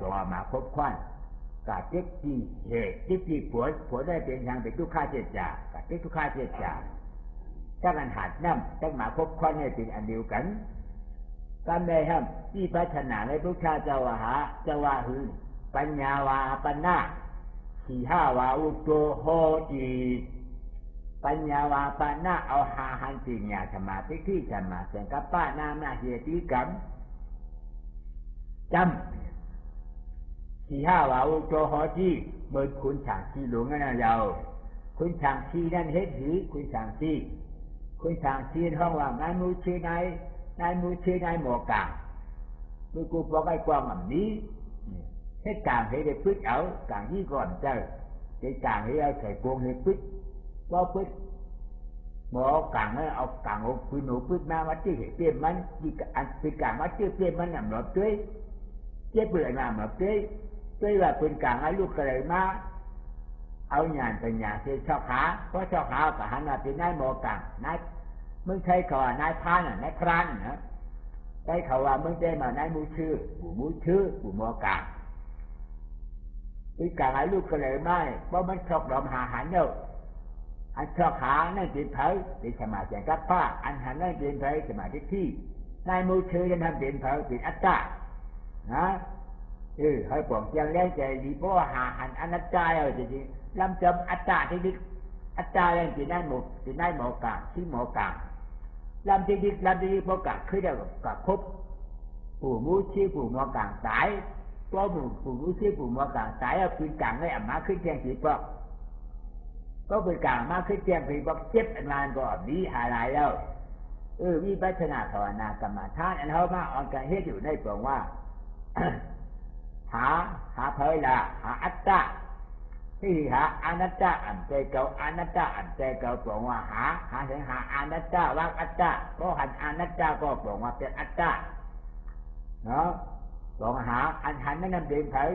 ตัวมาคบควันกะจิกจีเหตุจิกจีผลได้เป็นอย่างเป็นทุกข้าเจตจากะจิกทุกข้าเจตจาถ้ากันหัดน้ำต้องมาคบควันให้เป็นอันเดียวกันการได้ห้ามที่พัฒนาในพุทธเจ้าว่าหือปัญญาวาปัญนา4-5วาอุโตโหติปัญญาวาปัญนาเอาหาหันสิญญาธรรมะที่ธรรมะเสียงกับป้านามาเหตุกรรมจำ4-5วาอุโตโหติเมื่อคุณฉางที่หลวงนั่นเราคุณฉางที่นั่นเฮ็ดหือคุณฉางที่ห้องว่านายมูชื่อนายหมอกลางมือกูบอกไอ้กวางแบบนี้ให้กลางให้ได้พึ่งเอากลางยี่ก่อนเจ้าให้กลางให้เอาใส่กวงให้พึ่งก็พึ่งหมอกลางให้เอากลางเอาพึ่งหนูพึ่งมาวัดที่เปลี่ยนมันที่อันเป็นกลางวัดที่เปลี่ยนมันหนำหลบด้วยเจ็บเบื่อหนำหลบด้วยว่าเป็นกลางให้ลูกกระไรมาเอาหยานเป็นหยานเสียชอบขาเพราะชอบขากับหันมาเป็นนายหมอกลางนายมึงใช้เขาว่านายพรานนายพรานนะใช้เขาว่ามึงได้มานายมูชื่อผู้หมอกลางอีกกลางไอ้ลูกก็เลยไม่เพราะมันชอบดอมหาหันเนอะอันชอบหานั่นเป็นเผยเป็นสมาธิกับป้าอันหันนั่นเป็นเผยสมาธิที่นายมูชื่อจะทำเป็นเผยเป็นอัตตานะให้ปองเจียงแรงใจดีเพราะว่าหาหันอนัตตาเอาจริงๆลำจำอัตตาที่ดิอัตตาแรงเป็นนายหมอกลางที่หมอกลางลำที่ดิพอกลางคือเดียวกับครบผู้มูชื่อผู้หมอกลางตายตัวผู้มูชื่อผู้หมอกลางตายเอาปืนกลางให้มาขึ้นเทียงสีปอกก็ปืนกลางมาขึ้นเทียงสีปอกเจ็บอันนานก็ดีหายายแล้ววิปัสสนาภาวนากรรมฐานอันเขามาออนการเฮ็ดอยู่ในปองว่าหาเผยละหาอัตตาที่หาอนัตตาอันใจเก่าอนัตตาอันใจเก่าบอกว่าหาถึงหาอนัตตาว่าอัตตาก็หันอนัตตาก็บอกว่าเป็นอัตตาเนาะบอกหาอันหันนั่นเดินเผย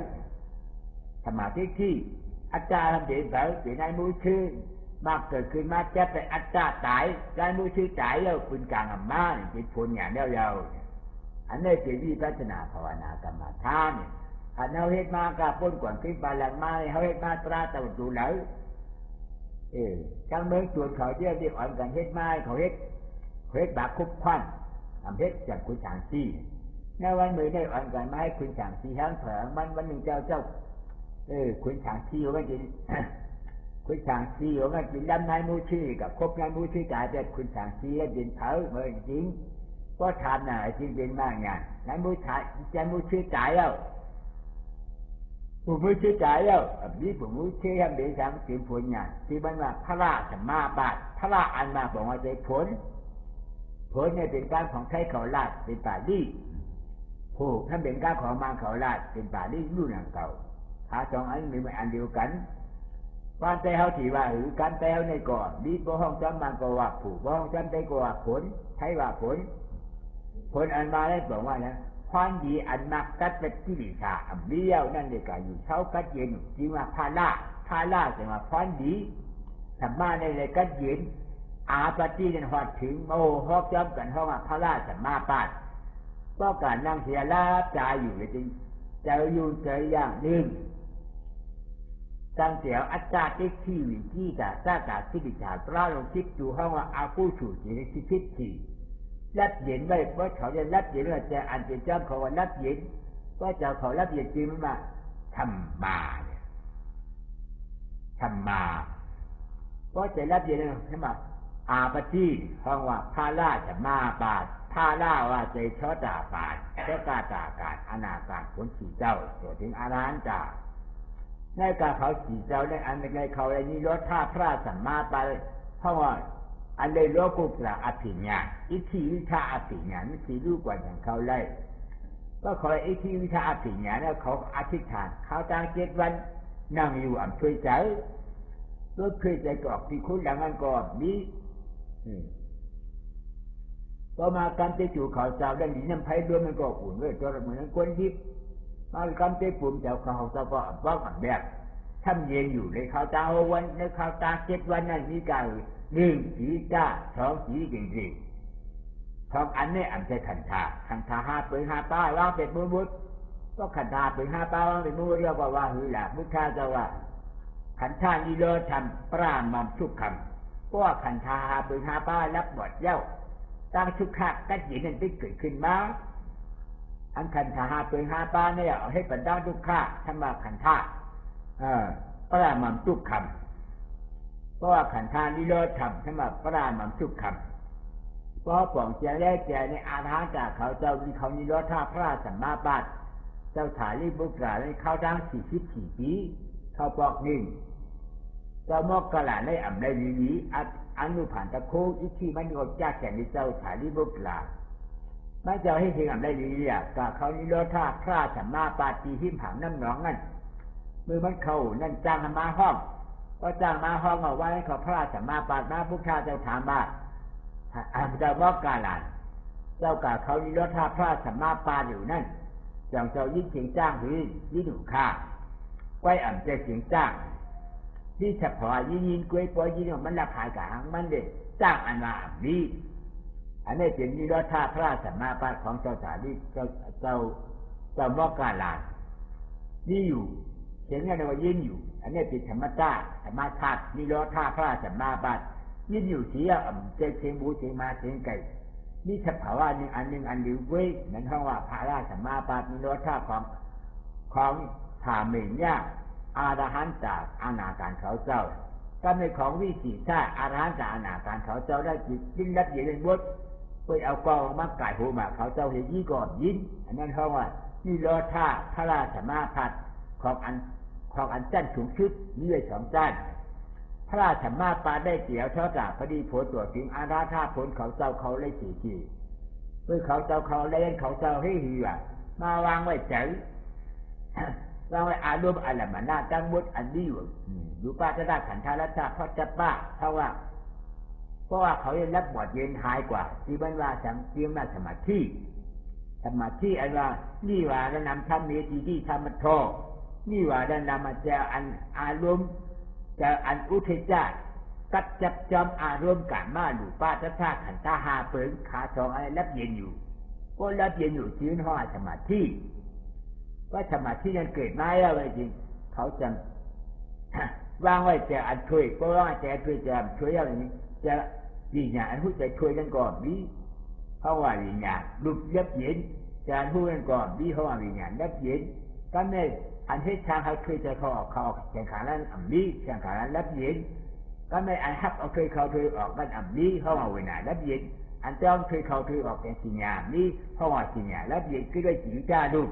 สมาธิที่อัตตาทำเดินเผยเป็นนายมูชื่อมากเกิดขึ้นมาจะเป็นอัตตาตายนายมูชื่อตายแล้วคุณกลางอัมมาเป็นผลอย่างเดียวอันนี้เป็นวิปัสสนาภาวนากรรมฐานอันเขาเฮ็ดมากระพ้นก่อนขึ้นบาลังมาเขาเฮ็ดมาตราตะวันดูแล้วจังเมืองส่วนเขาเรียกอ่อนกันเฮ็ดมาเขาเฮ็ดบาคุบควันทำเฮ็ดจากคุณฉางซีในวันมือได้อ่อนกันมาให้คุณฉางซีห้างเผงวันหนึ่งเจ้าคุณฉางซีว่ากินคุณฉางซีว่ากินดำนายมูชีกับคบนายมูชีจ่ายแต่คุณฉางซีดินเผาเมื่อจริงก็ทำน่ะจริงเป็นมากงานนายมูชีจ่ายแล้วผู้มือชื่อใจแล้วมีผู้มือชื่อทำเดี๋ยวฉันถึงผลงานที่มันว่าพระราชมาบาทพระราอันมาบอกว่าจะผลเนี่ยเป็นการของใช้เขาลาดเป็นป่าดีผู้ถ้าเป็นการของมาเขาลาดเป็นป่าดีรุ่นเก่าหาสองอันนี้มันอันเดียวกันการแต่เขาถือว่าการแต่เขาในก่อนดีพอห้องจำมันก็ว่าผู้พอห้องจำได้ก็ว่าผลใช้ว่าผล ผลอันมาได้บอกว่านะความดีอันมักกัดเป็นกิริชาอันเดียวนั่นเองก็อยู่เช้ากัดเย็นจริงว่าพาล่าจะมาความดีธรรมะในเลยกัดเย็นอาปฏิเนหอดถึงโมหอกย้อมกันห้องพระราชมาปาดก็การนั่งเสียลาบใจอยู่เลยจริงเจ้าอยู่เจออย่างหนึ่งตั้งเสียวอัจฉริที่วิธีจะสร้างการสิริชาตราลงคิดอยู่ห้องว่าอาผู้ถูกจิตสิทิที่รับเย็นไว้เพราะเขาจะรับเย็นว่าจะอันเป็นเจ้าเขาว่ารับเย็นก็จะเขารับเย็นจริงมาทำมาก็จะรับเย็นใช่ไหมอาปฏิห้องว่าพาล่าจะมาบาดพาล่าว่าใจชอตาบาดเจ้ากาตากาศอนาคาผลขี่เจ้าตัวถึงอาร้านจ่าในการเขาขี่เจ้าในอันในเขาในนี้รถท่าพระสัมมาไปเพราะว่าอันในโลกุตระอภิญญาอิทธิวิชาอภิญญาไม่สีรู้กว่าอย่างเขาเลยก็ขออิทธิวิชาอภิญญาแล้วเขาอธิษฐานเขาตั้ง7 วันนั่งอยู่อ่ำช่วยใจรถเคยใจกรอกที่คุณหลังนั้นก็มีต่อมาการเตจูเขาเจ้าดังนี้น้ำไผ่รวมมันก็อุ่นไว้ตัวเหมือนคนยิบมาการเตปุ่มเจ้าเขาเจ้าก็บ้องแบบทำเย็นอยู่ในเขาเจ้าวันในเขาตา7 วันนั้นมีการ1สีจ้า2สีจริงๆ2อันนี้อันใช้ขันธา5 ปืน 5 ป้าวางเป็นมุดก็ขันธาปืน 5 ป้าวางเป็นมุดเรียกว่าหือหละพุทธาเจ้าว่าขันธานิโรธธรรมปรามัมทุกคำเพราะว่าขันธาปืน 5 ป้ารับบทเย้าตั้งทุกขะกัดหยินนั้นที่เกิดขึ้นมาอันขันธาปืน 5 ป้าเนี่ยเอาให้เป็นด้านทุกขะธรรมะขันธาปรามัมทุกคำเพราะว่าขันธานิโรธธรรมธรรมะปรามัมทุกคำเพราะป่องเจ้าแรกแก่ในอาถรรพ์จากเขาเจ้ามีเขานิโรธาพระสัมมาบัติเจ้าถ่ายรีบุตรในเขาดัง44 ปีเขาบอก1เจ้ามอกกะหลาในอ่ำในลีอนุผ่านตะโคอิทธิมันอดจากแก่ในเจ้าถ่ายรีบุตรไม่เจ้าให้เพียงอ่ำในลีก็เขานิโรธาพระสัมมาบัติหิมผังน้ำหนองนั่นมือมันเข้านั่นจ้างมาห้องก็จ้างมาห้องเอาไว้เขาพระสัมมาบัติมาพุทธาเจ้าถามว่าเจ้ามอกกะหลาเจ้ากะเขานิโรธาพระสัมมาบัติอยู่นั่นเจ้ายิ่งเสียงจ้างหรือยิ่งหนุค่าไว้อ่ำใจเสียงจ้างที่เฉพาะยินกล้วยปอยยินมันละขายกลางมันเด็ดจ้างอันว่าดีอันนี้เป็นนิโรธาพระสัมมาบัติของเจ้าสารีเจ้ามอกกาลานี่อยู่เสียงนั้นว่ายินอยู่อันนี้เป็นธรรมชาตินิโรธาพระสัมมาบัติยินอยู่เสียใจเสียงบูเสียงมาเสียงไก่นี่เฉพาะว่าหนึ่งอันหรือเว้ยนั่นเพราะว่าพระสัมมาบัตินิโรธาของถาเมียนอาราหันจากอาณาการเขาเจ้าก็ในของวิสีชาอาราหันจากอาณาการเขาเจ้าได้จิตยิ่งรับเย็นบดไปเอากองมาไก่หูมาเขาเจ้าเห็นยี่ก่อนยินอันนั้นเพราะว่านี่โลธาพระราชมาพัดของอันจันสูงชุดนี่เลย2 จันพระราชมาปาได้เกี่ยวชอจากพอดีผลตัวถึงอาราธาผลเขาเจ้าเขาเลย4 ทีเพื่อเขาเจ้าเขาเล่นเขาเจ้าให้หือมาวางไว้เฉยเราไอ้อารมณ์อะไรมันน่าจังมุดอันนี้อยู่ป้าจะได้ขันธารัชาเพราะจะป้าเพราะว่าเขายังรับบทเย็นหายกว่าที่บรรดาสังเกียมน่าสมาธิอันว่านี่ว่าจะนำธรรมเมตีที่ธรรมะโทนี่ว่าจะนำมาเจออันอารมณ์เจออันอุเทจากัดจับจอมอารมณ์กันมาอยู่ป้าจะท่าขันธาหาเปิงขา2อะไรรับเย็นอยู่ก็รับเย็นอยู่ชื้นห้อสมาธิว่าสมาธินั้นเกิดมาแล้วจริงเขาจะวางไว้แต่อันช่วยก็ว่างแต่ช่วยจะช่วยอย่างนี้จะวิญญาณอันผู้ใจช่วยกันก่อนวิเพราะว่าวิญญาณลุกยับเย็นจะอันผู้กันก่อนวิเพราะว่าวิญญาณยับเย็นก็ในอันที่ทางเขาช่วยจะเขาแข่งขันนั้นอันนี้แข่งขันนั้นยับเย็นก็ในอันฮับเอาช่วยเขาช่วยออกกันอันนี้เพราะว่าวิญญาณยับเย็นอันจ้องช่วยเขาช่วยออกเป็นสิญญาณนี้เพราะว่าสิญญาณยับเย็นคือด้วยจิตใจดู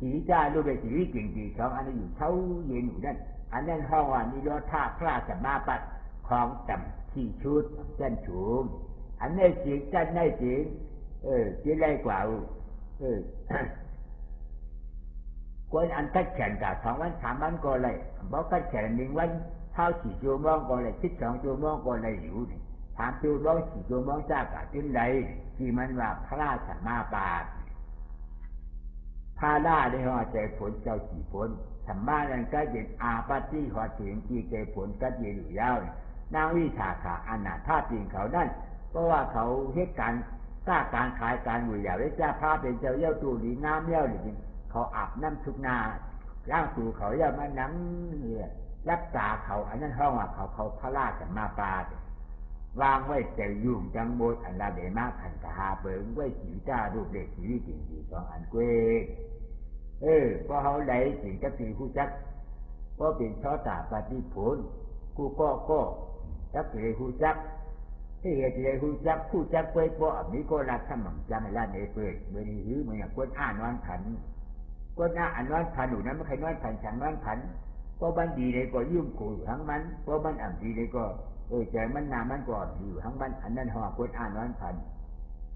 สีจ้าลูกเป็นสีจริงๆของอันนี้อยู่เท่าเย็นอยู่นั่นอันนั้นห้องว่านิโรธาพระสัมมาบัติของจำที่ชุดเส้นสูงอันนี้จริงจันได้จริงจริงได้กว่าคนอันกัดแขนกับ2 วัน 3 วันก็เลยบอกกัดแขน1 วันเท่า4 ชั่วโมงก็เลย12 ชั่วโมงก็เลยอยู่ ถามจูร้องสี่จูร้องจ้ากะจึงใดที่มันว่าพระราชมาปาดพาล่าได้หอใจผลเจ้าสี่ผลธรรมานั้นก็เป็นอาปาติหอถึงที่ใจผลก็ยืนอยู่ยาวนางวิชาขาอนาถาจริงเขานั่นเพราะว่าเขาเหตุการสร้างการขายการอยู่อย่างได้จ้าพระเป็นเจ้าเย้าตูดีงามเย้าหรือจริงเขาอาบน้ำทุกนาร่างสู่เขาเย้ามานั่งเนี่ยรักษาเขาอันนั้นห้องว่าเขาพระราชมาปาดวางไว้เจ้ายุ่งจังโบดอันละเดมากขันกหาเปิงไว้สีจ้ารูปเด็กสีวิจิตรสองอันเกวเพราะเขาไหลสิ่งกับสิ่งผู้จักเพราะเป็นช่อตาปฏิผลกูก็จักเลยผู้จักที่เหตุเลยผู้จักผู้จักไปเพราะมีก็รักสมั่งจำให้ละเนเปิดเมื่อนี้หื้อเมื่ออย่างคนอ่านนอนผันคนอ่านนอนผันหนูนั้นไม่เคยนอนผันฉันนอนผันเพราะบันดีเลยก็ยุ่งกูอยู่ทั้งมันเพราะมันอ่ำดีเลยก็ใจมันนามันก่อนอยู่ทั้งมันอันนั้นห่อคนอ่านนอนผัน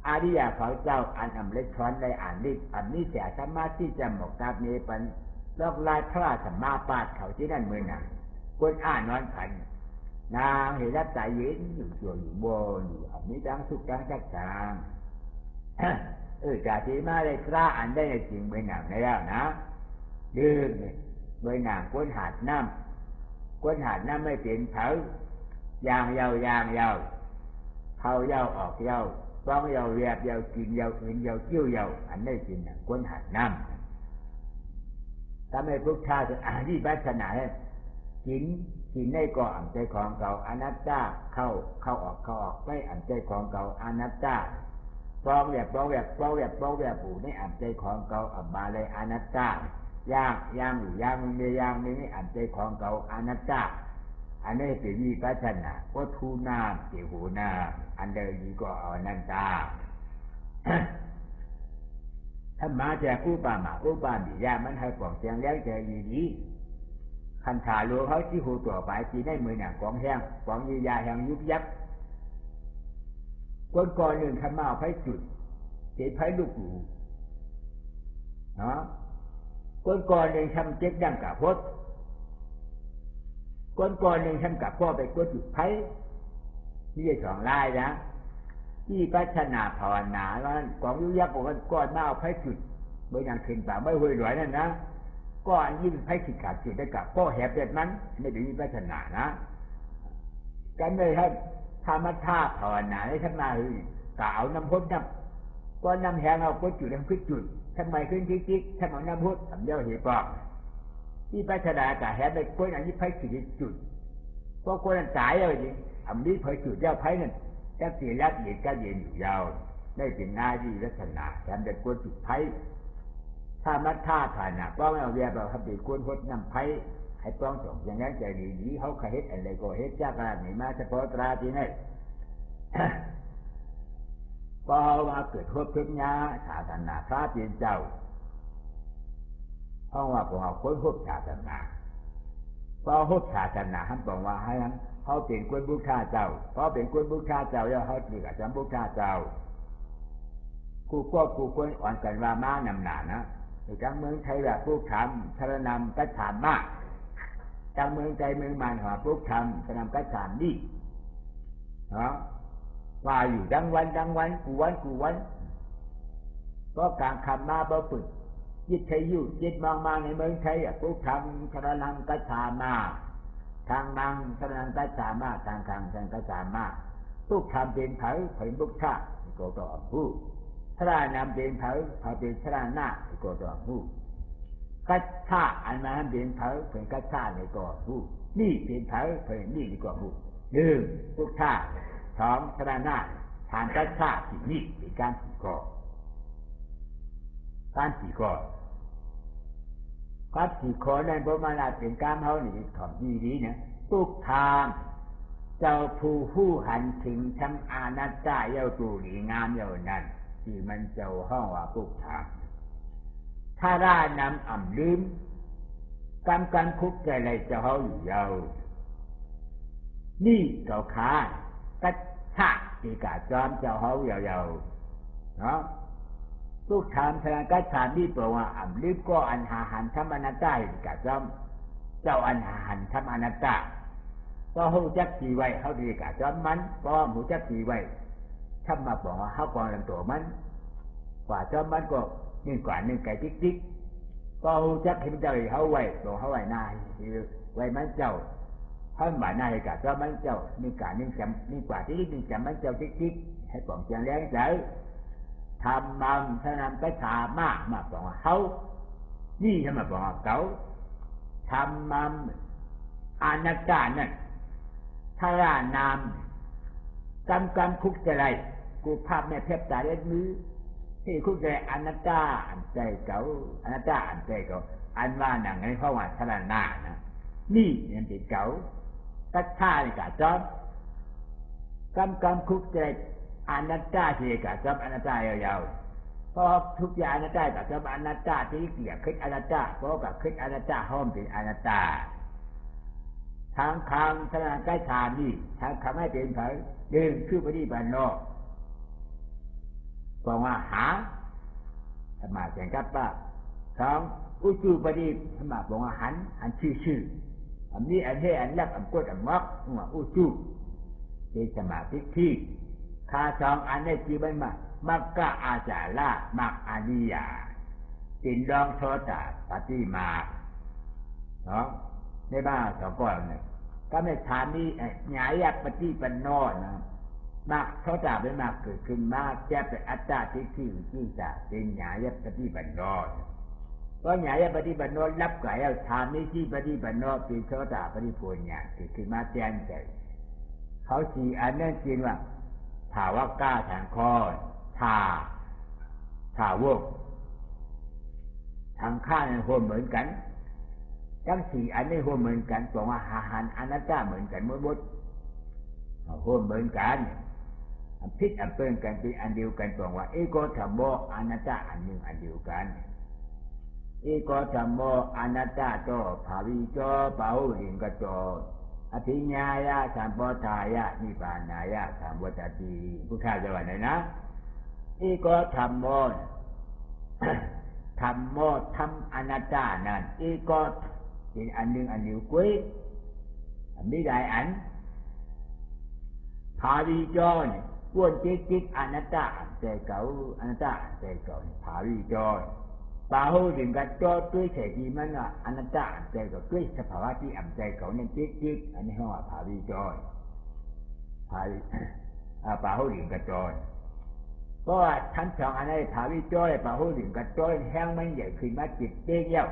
อาริยาเขาเจ้าอ่านเล็กช้อนได้อ่านนิอันนี้เสียธรรมะที่จำหมกตาเนปันลอกลายพระราชมาปาดเขาที่นั่นเมื่อน่ะคนอ่านนอนผันนางเห็นรับใจเย็นอยู่ตัวอยู่บนอยู่อันนี้ดังสุขดังชักจางจากที่มาได้พระอันได้จริงเมื่อหนังแล้วนะดื่มเมื่อหนังก้นหาดน้ำไม่เป็นเผายางยาวเข้ายาวออกยาวฟ้องยาวเรียบยาวกินยาวอื่นยาวเกี้ยวยาวอันได้กินก้นหาดน้ำทำให้พวกชาติที่ปัจนากินได้ก็อันใจของเก่าอนัตตาเข้าออกไม่อันใจของเก่าอนัตตาฟ้องแบบปู่ในอันใจของเก่าอับบาเลยอนัตตาย่างอยู่ย่างมึงเดียย่างนี้อันใจของเก่าอนัตตาอันนี้เป็นวิปัสสนาวัตถุนามเกี่ยวหูนามอันเดียวนี้ก็อนัตตาถ้ามาจากอุปาบิยามันให้ปลอกเสียงแล้วใจดีคันขาหลวงเขาที่หูตัวไปที่ได้มือหนังของแห้งของยียาแห้งยุบยับก่อนหนึ่งขันมาไฟจุดเจ็บไฟลูกหูเนาะก่อนหนึ่งทำเจ็บดังกับพดก่อนหนึ่งทำกับพ่อไปกดจุดไฟนี่จะสองลายนะที่พัฒนาภาวนาแล้วของยุบยับบอกว่าก่อนมาเอาไฟจุดเมื่อยังขึ้นป่าไม่ห่วยหลวยนั่นนะก็อันยิ่งไฟขีดขาดจุดได้กับพ่อแหบเด็ดมันไม่ได้มีพัฒนานะกันเลยให้ธรรมชาติภาวนาได้ทั้งมาคือกล่าวน้ำพุน้ำก็น้ำแห้งเอาพุจุดน้ำพุจุดทำไมขึ้นจิ๊กทำเอาน้ำพุทำเดียวเหตุปอกที่พัฒนากับแหบได้คนอันนี้ไฟขีดจุดเพราะคนนั้นตายเลยจริงอันนี้ไฟจุดเดียวไฟนั่นแค่เสียแล้วเย็นก็เย็นอยู่ยาวได้เป็นหน้าที่ลักษณะแถมเด็กคนจุดไฟถ้ามัดท่าผ่านน่ะป้องเอาเวียแบบเขาเป็นคนพดน้ำไผ่ให้ป้องส่งอย่างนั้นใจดีเขาเคยเฮ็ดอะไรก็เฮ็ดจากการนี้มาเฉพาะตราที่นี่พอมาเกิดทบทุกข์ยาศาสนาพระเป็นเจ้าเพราะว่าผมเอาคนพบศาสนาพอพบศาสนาท่านบอกว่าให้เขาเป็นคนบูชาเจ้าเพราะเป็นคนบูชาเจ้าแล้วเขาถือกับจำบูชาเจ้ากูคนอ่อนกันว่าม้านำหนานะจังเมืองไทยแบบพวกทำทรนำกัจฉามมากจังเมืองใจเมืองมันหัวพวกทำทรนำกัจฉามดีเนาะว่าอยู่ดังวันกูวันก็กลางคำมาบ่ฝึกยึดใช้ยุ่ยึดมองมาในเมืองไทยพวกทำทรนำกัจฉามมาทางมังทรนำกัจฉามมาทางกัจฉามมาพวกทำเป็นเผยบุกชาก็ต่อผู้พระนำเป็นเผาเป็นพระนาก็ต่อผู้กัจฉาอันนั้นเป็นเผาเป็นกัจฉาในก่อผู้นี่เป็นเผาเป็นนี่ในก่อผู้หนึ่งพุทธะสองพระนาทานกัจฉาที่นี่เป็นการสี่ข้อการสี่ข้อการสี่ข้อนั้นพระมาลาเป็นการเขาหนีของดีนะทุกทางเจ้าผู้หันถึงทั้งอาณาจักรเย้าตูดีงามเย้านั้นที่มันเจ้าห้องว่าพวกทางถ้าร่านำอ่ำลืมกำกันคุกใจอะไรเจ้าเขาอยู่ยาวนี่เก่าขากัจฉะที่กาจอมเจ้าเขายาวเนาะทุกทางทางกัจฉานี่ตัวว่าอ่ำลืมก็อันหาหันธรรมอนัตตาที่กาจอมเจ้าอันหาหันธรรมอนัตตา ก็หูจักจีไว้เขาดีกะจอมมันก็หูจักจีไว้ถ้ามาบอกว่าเขากองลำตัวมันกว่าจอมมันก็นึ่งกว่านึ่งไก่ติ๊กก็หูจักเห็นเจ้าเขาไว้บอกเขาไว้นายไว้มันเจ้าเขาหมายนายกะจอมมันเจ้านึ่งกว่านึ่งจำนึ่งกว่าที่นึ่งจำมันเจ้าติ๊กให้กองเจียงแรงใจทำมันถ้านำไปถามมาบอกว่าเขานี่ทำมาบอกเขาทำมันอนัตตานั่นถ้าร่านามกำคุกจะไรกูภาพแม่เพชรตาเล็ดมือที่คุกจะอนัตตาอันใจเก่าอนัตตาอันใจเก่าอันว่าหนังในเพราะว่าทานานะนี่ยังติดเก่าตัดท่าในกาจอมกำคุกจะไรอนัตตาที่กาจอมอนัตตายาวๆเพราะทุกอย่างอนัตตากาจอมอนัตตาที่เกี่ยวคิดอนัตตาเพราะกับคิดอนัตตาห้อมเป็นอนัตตาทางคำธนาใกล้ชานี่ทางคำให้เป็นเผยเดินชื่อปฏิบัติโลกบอกว่าหาธรรมะแสงกับป้าสองอุจูปฏิธรรมะบอกว่าหันชื่ออันนี้อันเทอันลับอันกดอันมอกว่าอุจูเป็นสมาธิที่คาสองอันนี้จีบันมามักกะอาจาระมักอานิยาตินดองโทตาปฏิมาเนาะในบ้านสองก้อนเนี่ยก็ไม่ถามนี่หงายปฏิปันโนนะมากเขาจะไปมากเกิดขึ้นมากแจะเป็นอัตตาที่จะเป็นหงายปฏิปันโนก็หงายปฏิปันโนรับไก่เอาถามนี่ที่ปฏิปันโนเป็นเขาจะปฏิพูนเนี่ยเกิดขึ้นมาแจ้งใจเขาสี่อันนั้นจริงว่าถาว่าก้าแทงคอถาวกทางข้าในคนเหมือนกันทั้งสี่อันนี้โหเหมือนกันบอกว่าหันอนัตตาเหมือนกันหมดโหเหมือนกันพิษอันเป็นกันเป็นอันเดียวกันบอกว่าเอโกธรรมโมอนัตตาอันหนึ่งอันเดียวกันเอโกธรรมโมอนัตตาโตภาวิโตปะหุริงกโตอภิญญายะสัมปทายะนิพพานายะสัมปตติพุทธะจะว่าไหนนะเอโกธรรมโมธรรมโมธรรมอนัตตานั่นเอโกเป็นอันหนึ่งอันเดียวกันไม่ได้อันภาวิจรก้วนจิกอนัตตาใจเก่าอนัตตาใจเก่าภาวิจรปาหูถึงกับจอด้วยเฉยๆมันว่าอนัตตาใจเก่าด้วยสภาวะที่อ่ำใจเก่าเนี่ยจิกอันนี้เขาว่าภาวิจรปาหูถึงกับจรเพราะว่าทั้งสองอันนี้ภาวิจรปาหูถึงกับจรแห้งมันใหญ่ขึ้นมาจิตเตี้ยเย้า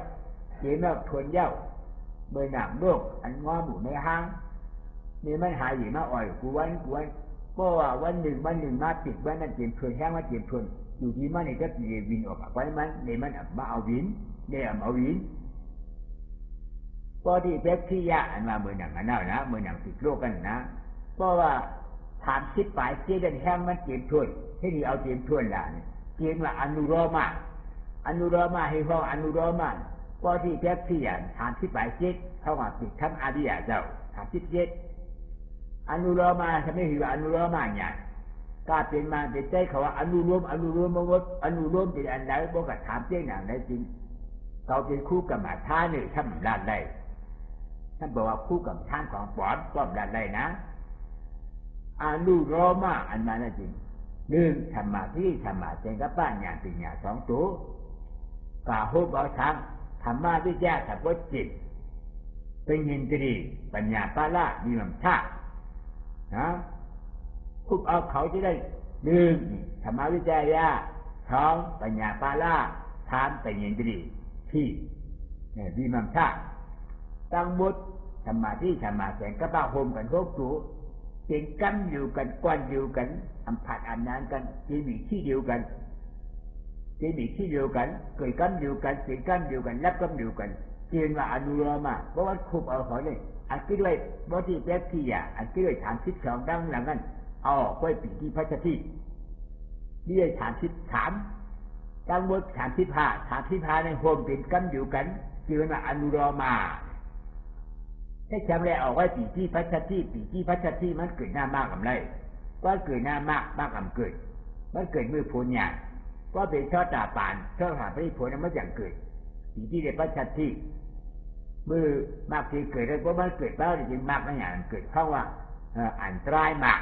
เกี่ยมาทวนเย้าเมื่อหนังโลกอันงอหมู่ในห้างนี่มันหายอยู่มาอ่อยกูวันเพราะว่าวันหนึ่งมาติดวันนั้นเจียมทวนแห้งมาเจียมทวนอยู่ที่มันนี่จะเรียวินออกไปมันนี่มันมาเอาวินเนี่ยเอาวินพอที่เพชรที่ยะอันมาเมื่อหนังอันนั้นนะเมื่อหนังติดโลกกันนะเพราะว่าถามคิดไปเจียนแห้งมันเจียมทวนที่นี่เอาเจียมทวนละเนี่ยเจียมว่าอนุโลมาให้ห้องอนุโลมาพอที่เพชรที่ยะถามคิดไปเจียเข้ามาติดทั้งอริยะเจ้าถามคิดเจียอนุโลมาทำไมถือว่าอนุโลมาเนี่ยก็เป็นมาเป็นใจเขาว่าอนุโลมมาว่าอนุโลมเป็นอันใดบอกกับถามเจ้าหนังได้จริงเขาเป็นคู่กับมาท่าหนึ่งท่านด้านใดท่านบอกว่าคู่กับท่านของปอดก็ด้านใดนะอนุโลมาอันนั้นจริงหนึ่งธรรมะที่ธรรมะเจงกับบ้านอย่างติญญาสองตัวกาหูเอาทางธรรมะวิทยาสัพพจิตเป็นยินดีปัญญาปาละมีมันชานะคุบเอาเขาจะได้หนึ่งธรรมวิจยะสองปัญญาปาละทานแต่ยินดีที่เนี่ยมีมันชาตั้งบุตรธรรมะที่ธรรมะแสงกระบ้าโฮมกันโฮกตูเก่งกันอยู่กันกวนอยู่กันอัมผัดอันนั้นกันที่มีที่เดียวกันเกิดกันอยู่กันเก่งกันอยู่กันรับกันอยู่กันเจียนว่าอนุโลมาเพราะว่าคุบเอาเขาเลยอันคิดไว้บทที่แปดที่อ่ะอันคิดไว้ฐานคิดสองดังหลังนั้นเอาไว้ปีที่พัชที่นี่ไอ้ฐานคิดถามตั้งบทฐานคิดพาในโฮมเป็นกันอยู่กันเจียนว่าอนุโลมาให้จำเลยเอาไว้ปีที่พัชที่มันเกิดหน้ามากกับไรก็เกิดหน้ามากกับเกิดมันเกิดมือพูนอย่างก็เป็นช่อตาปานช่อหาไม่ได้ผลนั้นมันอย่างเกิดปีที่ได้พัชที่ มือมากที่เกิดแล้วเพราะมันเกิดแล้วจริงมากไม่อย่างเกิดเพราะว่าอันตรายมาก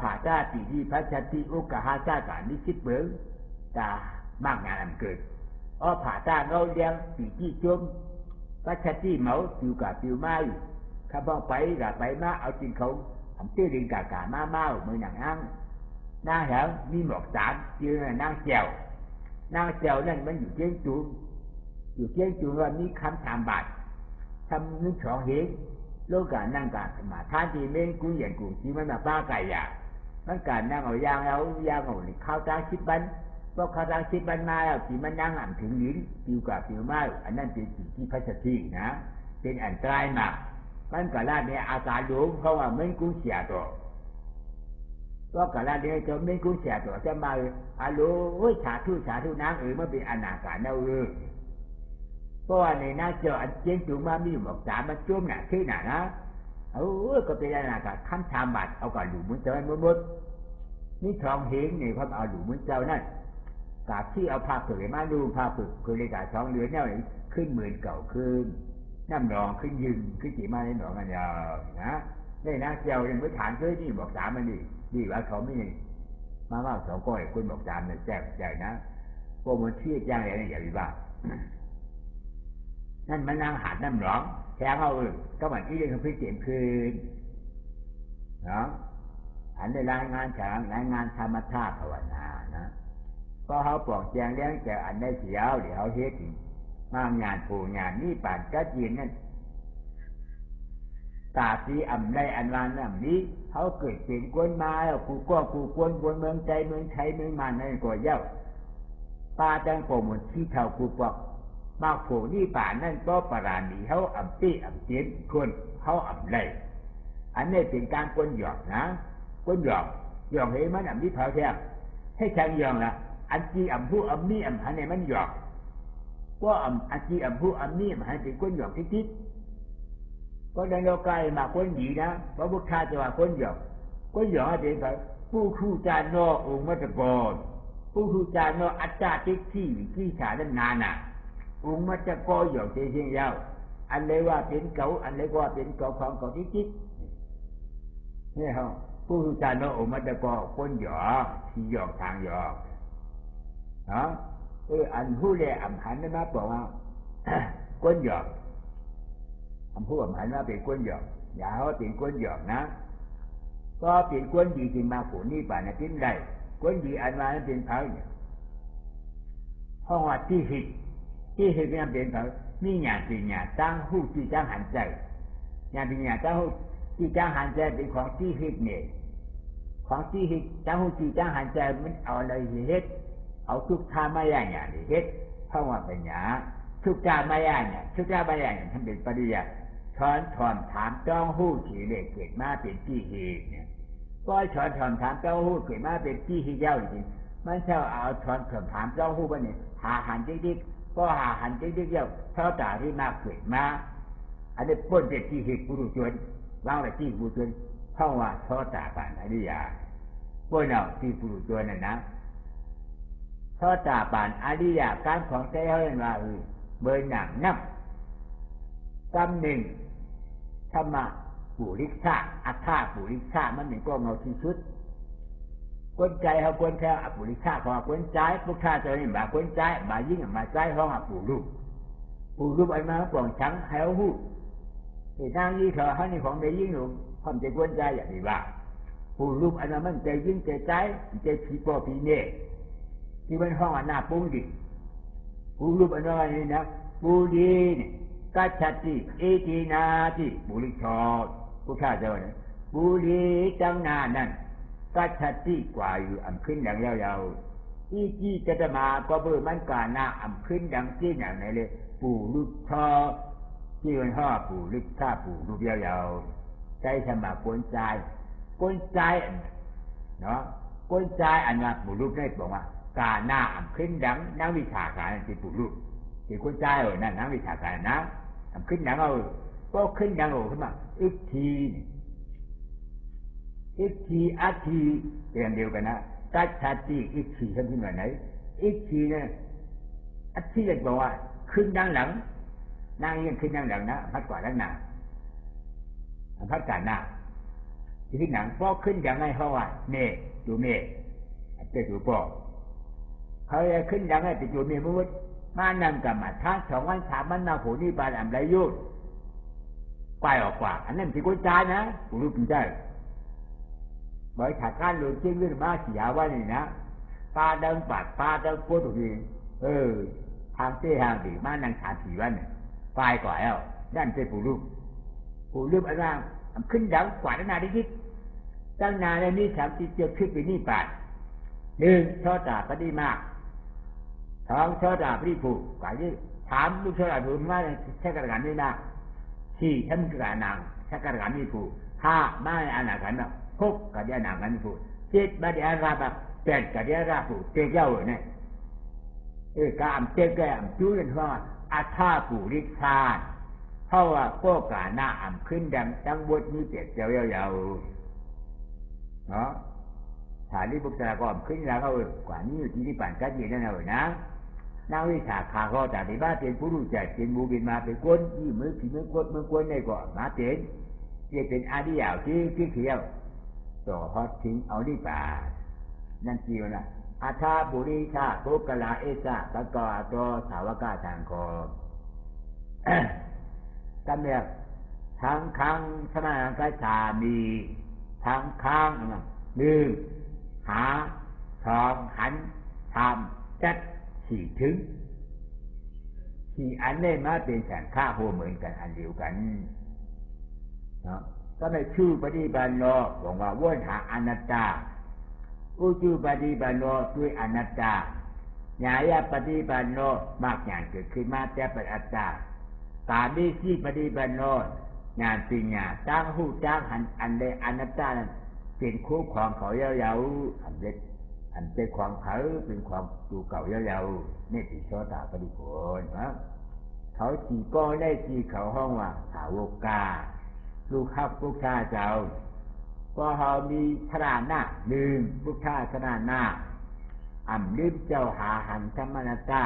ผ่าจ้าปีที่พระชติอุกหาจ้าการนิสิตเบิงตามากงานอันเกิดผ่าจ้าเราเลี้ยงปีที่จมพระชติเหมาปิวกับปิวไม้ข้าพไปกับไปมาเอาจริงเขาทำตื้อดินกากามาเมามือหนังอังนางแถวมีหมอกสามยืนนางแจวนางแจวนั่นมันอยู่เชียงจูว่ามีคำถามบาททำนึกฉองเห็นโลกานั่งกามาท่านที่เม่นกูเหยียนกูที่มันมาป้าไก่ยามันการนั่งเอายางเอานี่ข้าวตาคิดบันพอข้าวตาคิดบันมาแล้วที่มันนั่งอ่ำถึงลิ้นปิวกับปิวไม้อันนั้นเป็นสิ่งที่พระสตินะเป็นอันตรายมากมันกะลาเนี่ยอาการดูเพราะว่าเม่นกูเสียตัวก็กะลาเนี่ยจะเม่นกูเสียตัวจะมาอาโลสาธุนางมันเป็นอนาคาเนาเพราะว่าในหน้าเจออันเจนจูมามีหมอกสามมันจุ่มหนาที่หนานะก็เป็นอะไรกันคำถามบัดเอาก่อนหลูมุนเจ้าหมดนี่ทองเฮงนี่เขาเอาหลูมุนเจ้านั่นกาบที่เอาผ้าเผือกมาดูผ้าเผือกคือเลยกาทองเหลือเนี่ยขึ้นหมื่นเก่าขึ้นน้ำหนองขึ้นยืนขึ้นจีมาในหนองกันยาวนะนี่นะเจ้ายังไม่ฐานเคยนี่หมอกสามมันดีว่าเขาไม่มาว่าสองก้อยคุณหมอกสามเนี่ยแจ่มใจนะพวกมันเที่ยจ้างอะไรอย่าไปบ้านั่นมันนางหาดน้ำหนองแค่เขาก็เหมือนที่เรื่องของพิจิตรคืนเนาะอันในรายงานฉางรายงานธรรมธาตุภาวนานะก็เขาปลอกแจงเลี้ยงแจอันได้เสียวเดี๋ยวเขาเฮ็ดมางานผูงานนี่ป่านกัดยินนั่นตาสีอ่ำได้อันวานน้ำนี้เขาเกิดเป็นกวนมาแล้วกูกวนบนเมืองใจเมืองไทยเมืองมันนั่นก็เย้าป้าจังโปหมดที่เท่ากูปอกมาโผนี่ป่านั่นก็ปราณีเขาอ่ำตี้อ่ำเตียนคนเขาอ่ำไรอันนี้เป็นการกวนหยอกนะกวนหยอกเห็นมันอ่ำนี้เผาแท้ให้ช่างหยอกละอันจีอ่ำผู้อ่ำนี่อ่ำหันในมันหยอกก็อันจีอ่ำผู้อ่ำนี่อ่ำหันเป็นกวนหยอกทิศก็ในโลกายมากวนดีนะเพราะบุคคลจะว่ากวนหยอกอะไรแบบผู้คู่จานโนองค์มัตตกรผู้คู่จานโนอัจฉริที่ฉาดันนาน่ะองค์มัตตกรหยอกเชียงยาวอันเลยว่าเป็นเก่าอันเลยว่าเป็นเก่าของเก่าทิศนี่ฮะผู้คู่จานโนองค์มัตตกรคนหยอกที่หยอกทางหยอกเนาะอันผู้เล่อำหันได้มาบอกว่ากวนหยอกคำพูดผมหันว่าเป็นกวนหยอกอย่าว่าเป็นกวนหยอกนะก็เป็นกวนดีจริงมาผู้นี้ป่านนั้นทิ้งได้กวนดีอันมานั้นเป็นเผาเนี่ยห้องว่าที่หิตเนี่ยเป็นเผามีหยาสิหยาตั้งหู้ที่จ้างหันใจหยาเป็นหยาตั้งหู้ที่จ้างหันใจเป็นของที่หิตเนี่ยของที่หิตตั้งหู้ที่จ้างหันใจมันเอาอะไรเฮ็ดเอาทุกท่าไม่ย่างอย่างนี้เฮ็ดห้องว่าเป็นหยาทุกท่าไม่ย่างเนี่ยท่านเป็นปริยัติถอนถามจ้องหู้ฉีเล็กเกิดมาเป็นที่เหตุเนี่ยก็ถอนถามจ้องหู้เกิดมาเป็นที่เหตุเย้าจริงมันเช่าเอาถอนถามจ้องหู้ไปเนี่ยหาหันดิ๊กก็หาหันดิ๊กเย้าเท่าตาที่มาเกิดมาอันนี้พ้นเป็นที่เหตุปุถุชนวางไว้ที่ปุถุชนเพราะว่าเท่าตาป่านอริยาพ้นเอาที่ปุถุชนนั่นนะเท่าตาป่านอริยาการของใจเขาเรียกว่าเบอร์หนังนับกำหนึ่งธรรมะปุริชาอัฏฐาปุริชามันเป็นก็เงาที่สุดกวนใจเขากวนแค่อปุริชาของกวนใจพวกข้าเจ้านี่มากวนใจมายิ่งมาใจของปูรูปไอ้มาปล่องชังให้เขาหูที่นางยี่เถอะเขานี่ของได้ยิ่งหนุ่มความใจกวนใจอย่างนี้ว่าปูรูปไอ้มามันใจยิ่งใจผีปอผีเน่ที่เป็นห้องหน้าปุ้งดิปูรูปไอ้มานี่นะปูดีนี่กัจฉติเอตินาติบุริชอผู้ข้าเจ้าเนี่ยบุรีจังนานั่นกัจฉติกว่าอยู่อ่ำขึ้นดังยาวๆอีจีจะจะมาก็เบื่อมันกาหน้าอ่ำขึ้นดังที่อย่างไหนเลยปู่ลูกชอที่มันห่อปู่ลูกข้าปู่ลูกยาวๆใจสมากวนใจเนาะกวนใจอันว่าปู่ลูกได้บอกว่ากาหน้าอ่ำขึ้นดังนักวิชาการที่ปู่ลูกที่กวนใจนั่นนักวิชาการนะทำขึ้นดังเอาก็ขึ้นดังเอาขึ้นมาอีกทีอาทีเรียนเดียวกันนะกัจฉติอีกทีขึ้นมาไหนอีกทีเนี่ยอาทีจะบอกว่าขึ้นดังหลัง นั่งยังขึ้นนั่งหลังนะพัดกว่าด้านหน้าพัดการหน้าที่หนังพอขึ้นอย่างไรเขาว่าเมฆดูเมฆเจ้าดูปอเขาจะขึ้นอย่างไรไปดูเมฆมุดมานั่งกับมาท้า2 วัน 3 วันมาผู้นี้บาดอะไรยุ่งไปออกกว่าอันนั้นที่กุญแจนะผู้รู้กุญแจบริษัทการหลุดจิ้งขึ้นมาเสียว่านี่นะปลาเดินปัดปลาเดินโคตรดีทางเตี้ยทางดีมานั่ง3-4 วันไปกว่าแล้วนั่นเป็นผู้รู้อะไรขึ้นอย่างกว่าด้านหน้าได้ยิบตั้งนานแล้วนี่30 เจ็ดขึ้นไปนี่ปาด1 ชอตาปฏิมาก2 ชอตาปฏิผูกกว่าที่3 ลูกชอตาผูกมาใช้กระดานนี่นะ4 ทำกระนางใช้กระดานนี่ผูก5 มาอานากันแบบ6 กระดานกันผูก7 บาดอาราแบบ8 กระดานราผูกเจ้าเจ้าเนี่ยกามเจ้าแก่จูเรนว่าอาธาปุริชาเพราะว่าพวกกาหน้าขึ้นดังตั้งบทนี้เจ็ดเจ้ายาวๆเนาะฐานที่บุกตะกอนขึ้นแล้วเขากว่านี้อยู่ที่นี่ปั่นกัดยืนนั่นเลยนะนักวิชาขาเขาแต่ที่บ้านเป็นผู้รู้จักเป็นบูบินมาเป็นก้นยี่มือผีมือกดมือกวนในก่อนมาเป็นที่เป็นอาดิยาวที่เขียวต่อฮอตทิ้งเอาดีป่านั่นจีวนะอาชาบุริชาโภกลาเอชาตะกอตอสาวกาทางคอจำเนี่ยทั้งครั้งสมานกัจฉามีทั้งครั้ง1 หา 2 หันทำจัด4 ถึง4 อันนี้มาเป็นแสนค่าโหเหมือนกันอันเดียวกันเนาะก็ไม่ชื่อปฏิบัติโลบอกว่าวนหาอนัตตาอุจุปฏิบัติโลด้วยอนัตตาญาญาปฏิบัติโลมากอย่างเกิดขึ้นมาแต่เป็นอัตตาตาดีที่ปฏิบัติโลงานสิ่งงานจ้างหูจ้างหันอันใดอนัตตานั้นเป็นคู่ของเขายาวๆอันเป็นความเขาเป็นความดูเก่ายาวๆนี่ติโสตาปฏิโภณนะเขาจีก็ได้จีเขาห้องว่าสาวกาลูกข้าลูกชาเจ้าก็เขามีขนาดหน้า1 ลูกชาขนาดหน้าลืมเจ้าหาหันธรรมนัตตา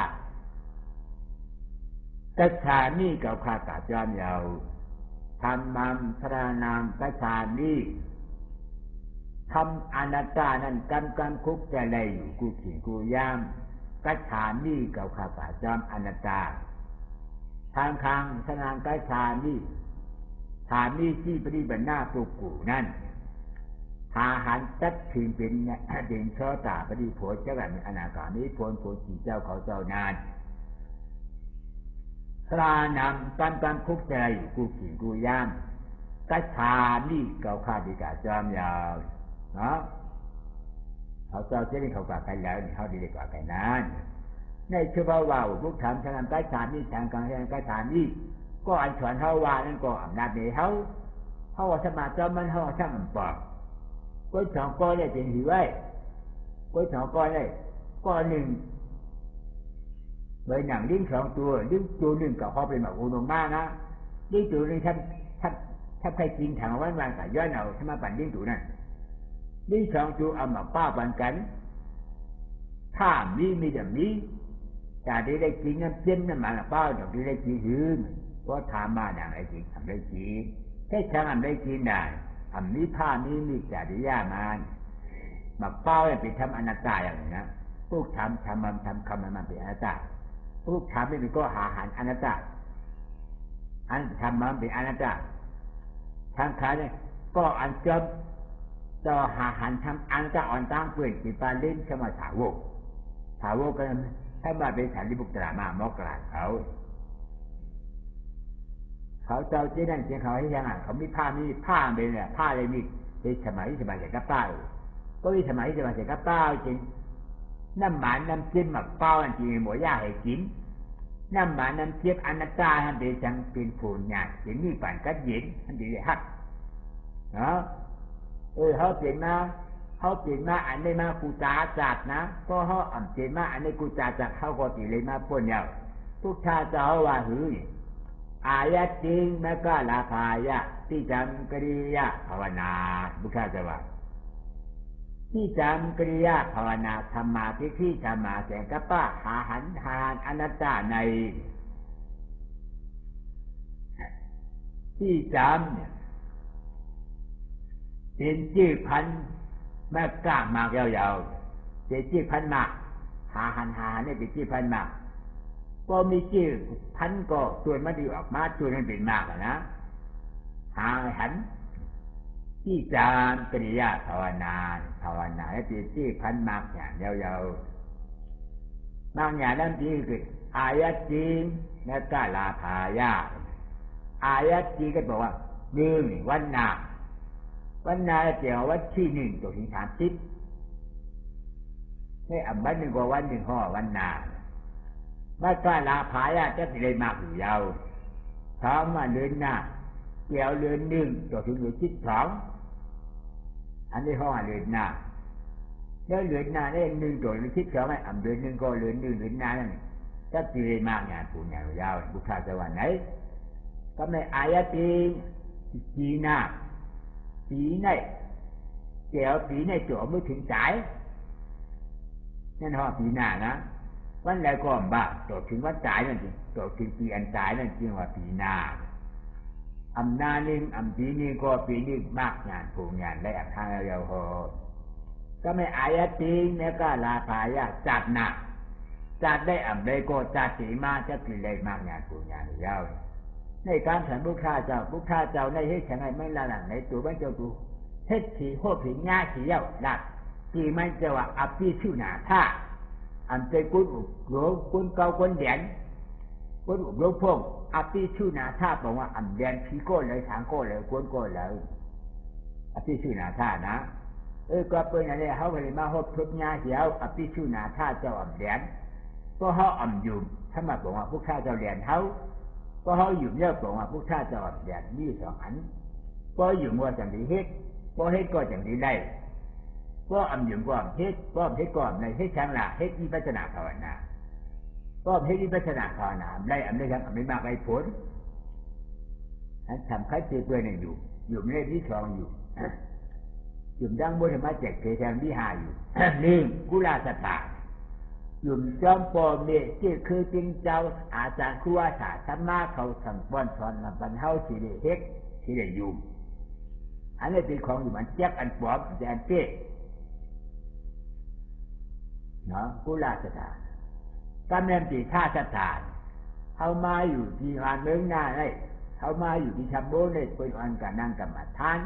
กัจฉามิกับข้าตาจอมยาวธรรมังสรณังกัจฉามิทำอนัตตานั้นกันคุกจะเลยอยู่กูขิงกูย่ามกัจฉามิกับข้าตาจอมอนัตตาทางคังสนางกัจฉามิฐามิที่ปฏิบัติหน้าปุกกูนั่นหาหันจัดถึงเป็นเด่นชอตาปฏิโภเจ้าแบบอนาคามิโพนโพสีเจ้าเขาเจ้านานสรานำกันคุกใจอยู่กูขิงกูย่ามกัจฉามิเก่าข้าดีกาจอมยาวเนาะเขาเจ้าเจ้านี่เขากว่าใครแล้วเขาดีกว่าใครนั้นในเชื่อว่าลูกถามฉะนั้นกัจฉามิทางการกัจฉามิก็อันฉวนเท่าว่านั่นก็อำนาจในเขาว่าสมาจอมมันเขาช่างมันปอกก้อย2 ก้อนได้เป็นหิวไว้ก้อย2 ก้อนได้ก้อน1ใบหนังลิ้น2 ตัวลิ้นตัว1กับเขาเป็นแบบอุดมมากนะลิ้นตัวนึงถ้าใครกินถังไว้วางแต่ย้อนเอาถ้ามาปั่นลิ้นตัวนั่นลิ้น2 ตัวเอามาป้าปั่นกันถ้ามีแต่มีแต่ได้กินน้ำเจ็มน้ำมันละป้าอย่างที่ได้กินหืมก็ถามมาอย่างไรจริงทำได้กินแค่ช่างทำได้กินได้นี้ผ้านี้มีจริยามานมาเป้าเป็นทำอนัตตาอย่างนี้นะพวกทำคำมันเป็นอนัตตาพวกทำไม่เป็นก็หาหันอนัตตาอันทำมันเป็นอนัตตาทางขาเนี่ยก็อันจบต่อหาหันทำอนัตตาอ่อนตั้งเปลี่ยนปีปาเล่นเข้ามาถาวกกันถ้ามาเป็นสันติบุตรามามอกลาเขาเจ้าเจ้านั่นเจ้าเขาให้ยังไงเขามีผ้าเป็นเนี่ยผ้าเลยมีเป็นสมัยเสร็จกับเป้าก็มีสมัยเสร็จกับเป้าจริงน้ำหวานน้ำเจี๊ยบหมักเป้าจริงหมูย่าให้กินน้ำหวานน้ำเจี๊ยบอนัตตาท่านเป็นจังเป็นผูนหยาดเป็นมีปั่นกัดเย็นท่านดีเลยฮักเนาะเขาเปลี่ยนมาอันนี้มากูจ่าจัดนะก็เขาเปลี่ยนมาอันนี้กูจ่าจัดเขาก็ตีเลยมาพ่นเนี่ยทุกชาเจ้าว่าหืออายะจริงแม้ก็ราคายะที่จำกริยาภาวนาบุคคลจะว่าที่จำกริยาภาวนาธรรมาที่ธรรมาแสงกะป้าหาหันอนัตตาใน ที่จำเนี่ยเป็นชื่อพันแม่กล้ามากยาวๆเป็นชื่อพันมากหาหันเนี่ยเป็นชื่อพันมากก็มีชื่อพันก็ส่วนมันดีออกมาส่วนมันเป็นมากนะหาหันที่จามกริยาภาวนาให้เป็นชื่อพันมากอย่างยาวๆมากอย่างนั้นที่คืออายะจริงและก็ลาภายาอายะจริงก็บอกว่าหนึ่งวันนาเจียววันที่หนึ่งตัวที่30ให้อันวันหนึ่งก็วันหนึ่งห่อวันนามาก็ลาภายาจะเลยมากอยู่ยาวท้องมาเดือนหน้าเจียวเดือนหนึ่งตัวถึงอยู่ที่2อันนี้ห่อเดือนหน้าแล้วเดือนหน้าได้หนึ่งตัวที่2ไม่อันเดือนหนึ่งก็เดือนหนึ่งเดือนหน้านั่นจะเลยมากงานปูนยาวบุคคลจะวันไหนก็ไม่อายะตีจีน่าปีในเจียวปีในโจไม่ถึงจ่ายนั่นห่อปีหน้านะวันไหนก็บ้าโจถึงวันจ่ายนั่นจริงโจถึงปีอันจ่ายนั่นจริงว่าปีหน้าอำนาจนึงอำปีนี้ก็ปีนี้มากงานผูกงานได้อักทางยาวๆก็ไม่อายะตีเนี่ยก็ลาภายะจัดหนักจัดได้อำได้ก็จัดสีมาจะกินได้มากงานผูกงานยาวในการฉันพุทธาเจ้าในเฮ็ดฉันไงไม่ละหลังในตัวไม่เจ้าตัวเฮ็ดขี่โหดผีง่าขี่เย้าดัดที่มันจะว่าอภิชุนาท่าอันเป็นกุนอุโรกุนเกากุนเดียนกุนอุโรพงอภิชุนาท่าบอกว่าอันเดียนผีโก้เลยทางโก้เลยกุนโก้เลยอภิชุนาท่านะก็เป็นอะไรเขาเลยมาโหดทุบง่าเหี้ยวอภิชุนาท่าเจ้าอันเดียนก็เขาอันยุ่มถ้ามาบอกว่าพวกข้าเจ้าเรียนเขาก็เขาอยู่เนี่ยบอกว่าพวกข้าจะแบบนี้2 อันก็อยู่ว่าจังดีเฮ็ดก็เฮ็ดก็จังดีได้ก็อำอยู่ก็เฮ็ดก็ในเฮ็ดช่างละเฮ็ดวิปัสสนาภาวนาก็เฮ็ดวิปัสสนาภาวนาได้อำได้ทั้งอำไม่มากได้ผลอันทำใครเจ็บด้วยเนี่ยอยู่ในที่2อยู่ดังบนธรรมะแจกเกแทงที่5อยู่1กุลาสตายุ่มจอมปอเมที่คือจริงเจ้าอาจารย์ครูอาสาธรรมะเขาสั่งป้อนสอนลำบรรเทาสิได้เฮ็ดสิได้ยุ่มอันนี้เป็นของอยู่มันแจกอันปลอมอันเป๊ะเนาะกุลาสถานกำเนิดที่ท่าสถานเขามาอยู่ที่งานเมืองหน้าได้เขามาอยู่ที่ชัมโบได้เป็นอันการนั่งกรรมฐาน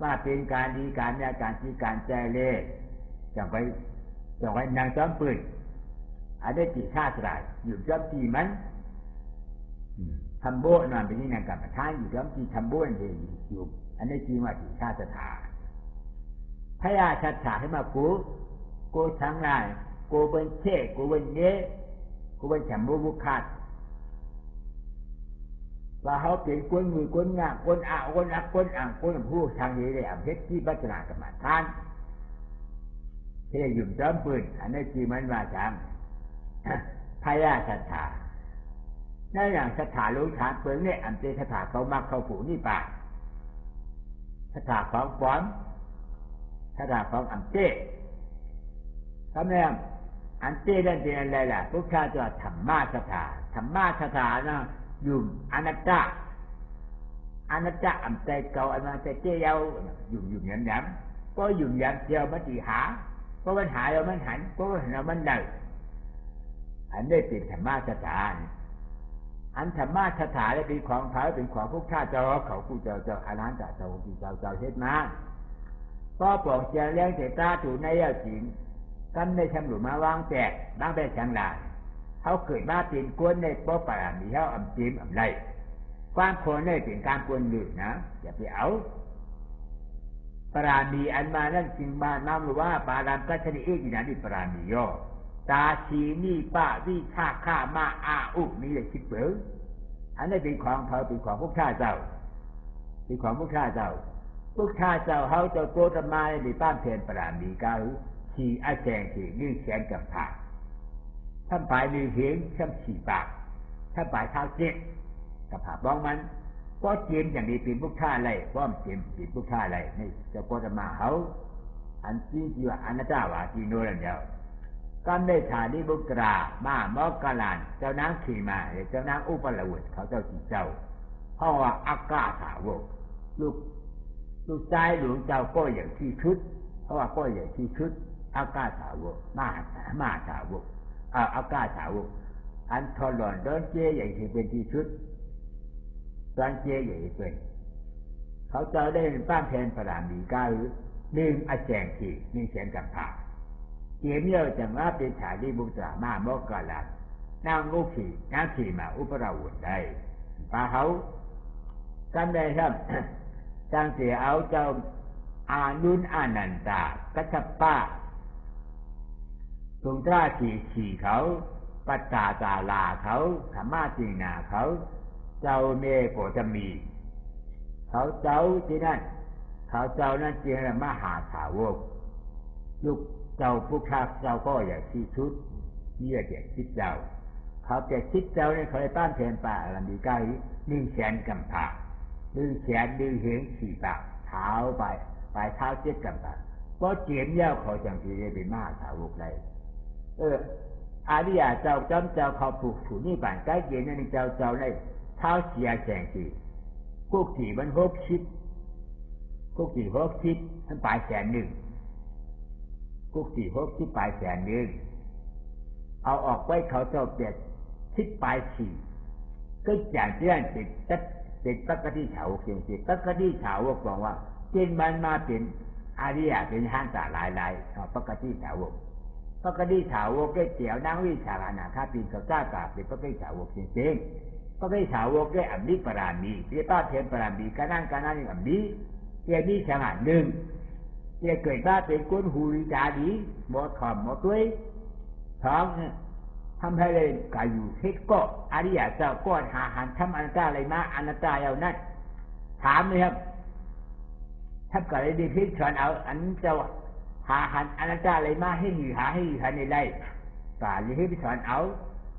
ว่าเป็นการดีการเนี่ยการที่การแจเล่จังไปนางจอมปืนอันนี้จีท่าสลายอยู่จอมจีมันทำโบนอนไปนี่นางกับประธานอยู่จอมจีทำโบนเองอยู่อันนี้จีว่าจีท่าสถานพระยาชัดฉาให้มากูทั้งหลายกูเป็นเช่กูเป็นเย่กูเป็นแฉมบุบุคัดว่าเขาเป็นคนมือคนงาคนอ่างคนอักคนอ่างคนผู้ทางนี้เลยอ่ะเพชรที่พัฒนากรรมฐานที่อยู่จอมปืนอันนี้จีมันว่าจังพยาสถาในอย่างสถาลุฐานเปิงเนี่ยอันเป็นสถาเขามักเขาผูนี่ป่าสถาของฟอนสถาของอันเจ้ทำไมอันเจ้ได้เป็นอะไรล่ะพวกข้าจะธรรมะสถานะยุ่มอนัตตาอันใจเก่าอันมาใจเจ้ายุ่มย้ำก็ยุ่มย้ำเจียวมันตีหาก็มันหายแล้วมันหันก็มันแล้วมันเดินอันนี้เป็นธรรมะสถานอันธรรมะสถานเป็นของเขาเป็นของพวกข้าเจ้าเขาผู้เจ้าอานันตเจ้าผู้เจ้าเฮ็ดมาก็ปองเจียเลี้ยงเจตาถูในเย้าจริงกันในชำหลุมาวางแจกบางแบบช่างหลายเขาเกิดมาเป็นกวนในป๊อปปามีเขาอ่ำจิ้มอ่ำไรความคนในเป็นการกวนหลือนะอย่าไปเอาปราณีอันมานั่นจริงมาน้ำหรือว่าปารามกัจฉริเอกินานิปราณีย่อตาชีนี่ป้าวิชาข้ามาอาอุนี่เลยคิดเปิงอันนี้เป็นของเขาเป็นของพวกข้าเจ้าเป็นของพวกข้าเจ้าเขาจะโกตมาในป้ามเทนปราณีกาชีอาแจงชีนี่แขนกับผ่าท่านปลายมีเหียงช่ำฉี่ปากท่านปลายเท้าเจ็ดกับผ่าบ้องมันก็เจียมอย่างนี้เป็นพวกข้าอะไรป้อมเจียมเป็นพวกข้าอะไรนี่จะโกตมาเขาอันที่ว่าอนัตตาวาจีโนนั่นเดียวกันได้ฐานิบุกรามาหมอกกาลานเจ้านางขี่มาเจ้านางอุปละวุธเขาเจ้าจีเจ้า เพราะว่าอากาศสาวกลูกชายหลวงเจ้าก็อย่างที่ชุดเพราะว่าก็อย่างที่ชุดอากาศสาวกมาสาวกอากาศสาวกอันทอหลอนดอนเจอย่างที่เป็นที่ชุดตอนเจอย่างที่เป็นเขาเจ้าได้ป้ามแทนพระรามดีก้าหนึ่งอาแจงที่หนึ่งแสนกับผ่าเกี่ยมเยอะจังว่าเป็นฉาดีบุตรมาโมกกาลันนางงูขี่นางขี่มาอุปราวุธได้ปาเขากันได้ครับจังเสียเอาเจ้าอานุนอานันตากัจจป้าสุนทราขี่เขาปัตตาจาลาเขาธรรมาจีนาเขาเจ้าเมโกจะมีเขาเจ้าที่นั่นเขาเจ้านั้นเจียงมหาสาวกลูกเจ้าผู้ข้าเจ้าก็อย่างที่ชุดเยี่ยเดียคิดเจ้าเขาแต่คิดเจ้าเนี่ยเขาได้ต้านแทนป่าลันดีก้าหนึ่งแสนกำผ่าดึงแขนดึงเหงสี่ปากเท้าไปเท้าเจ็ดกำผ่าก็เจียมเย้าเขาจังทีได้เป็นมหาสาวกเลยอาริยาเจ้าจำเจ้าเขาผูกถูนี่ป่านใกล้เย็นนั่นเจ้าได้เท้าเสียแสงสีกุกที่มัน60ท่านปลายแสนหนึ่งกุกที่60ปลายแสนหนึ่งเอาออกไว้เขาเจ้าเปียดทิศปลายสี่ก็อย่างที่นั่นเป็นปกติชาวเขียนสิปกติชาวบอกว่าเจนมันมาเป็นอาริยะเป็นห้างตาหลายปกติชาวก็ได้เจียวนั่งวิชาอนาคาปีนเขาจ้ากาเป็นปกติชาวจริงๆปกติชาวได้อัมมิปรามีเรียกว่าเทมปรามีการนั่งอัมมิเจียนี่ฉลาดหนึ่งเจียเกิดว่าเป็นก้นหูริจาดีหมดขอมหมดด้วยท้องทำให้เลยกาอยู่เทศก็อริยะเจ้าก็หาหันทำอนัตตาอะไรมาอนัตตาเอานั่นถามเลยครับถ้าเกิดได้พิจารณาเอาอันเจ้าหาหันอนัตตาอะไรมาให้หาในไรกาเลยให้พิจารณาเอา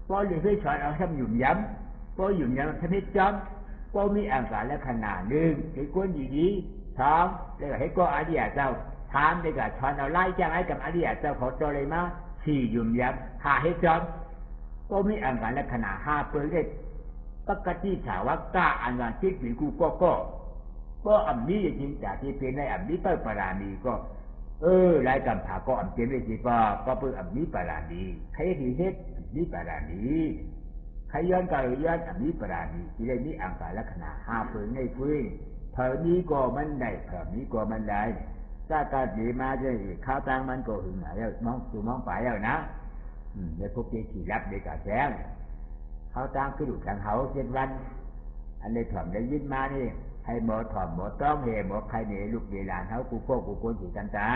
พอเลยพิจารณาเอาทำหยุ่มย้ำพอหยุ่มย้ำทำให้จำพอมีอังการและขนาดหนึ่งให้ก้นดีๆท้องแล้วให้ก็อริยะเจ้าถามได้กับชอนเอาไล่จ้างให้กับอริยะเจ้าขอตัวอะไรมาสี่หยุ่มย้ำหาให้จำก็มีอังการและขนาด5 เปอร์เซ็นต์ปกติถามว่ากล้าอันวันที่เป็นกูก็อัมนี้จริงจากที่เป็นในอัมนี้เปิดปราณีก็รายกำผาก็อัมเจนได้สิป่ะก็เปิดอัมนี้ปราณีใครที่เฮ็ดอัมนี้ปราณีใครย้อนอัมนี้ปราณีที่ได้มีอังการและขนาด5 เปอร์ในพื้นเท่านี้ก็มันได้เท่านี้ก็มันได้ถ้าการดีมาจะข้าวตังมันก็หึงหายแล้วมองไปแล้วนะในพวกที่ขี่รับในกาแสเขาตั้งขึ้นอยู่ทางเขา7 วันอันในถ่อมได้ยินมานี่ให้หมอถ่อมหมอต้องเหหมอใครเนี่ยลูกเวลาเขากูโคกูโกนสีกันตา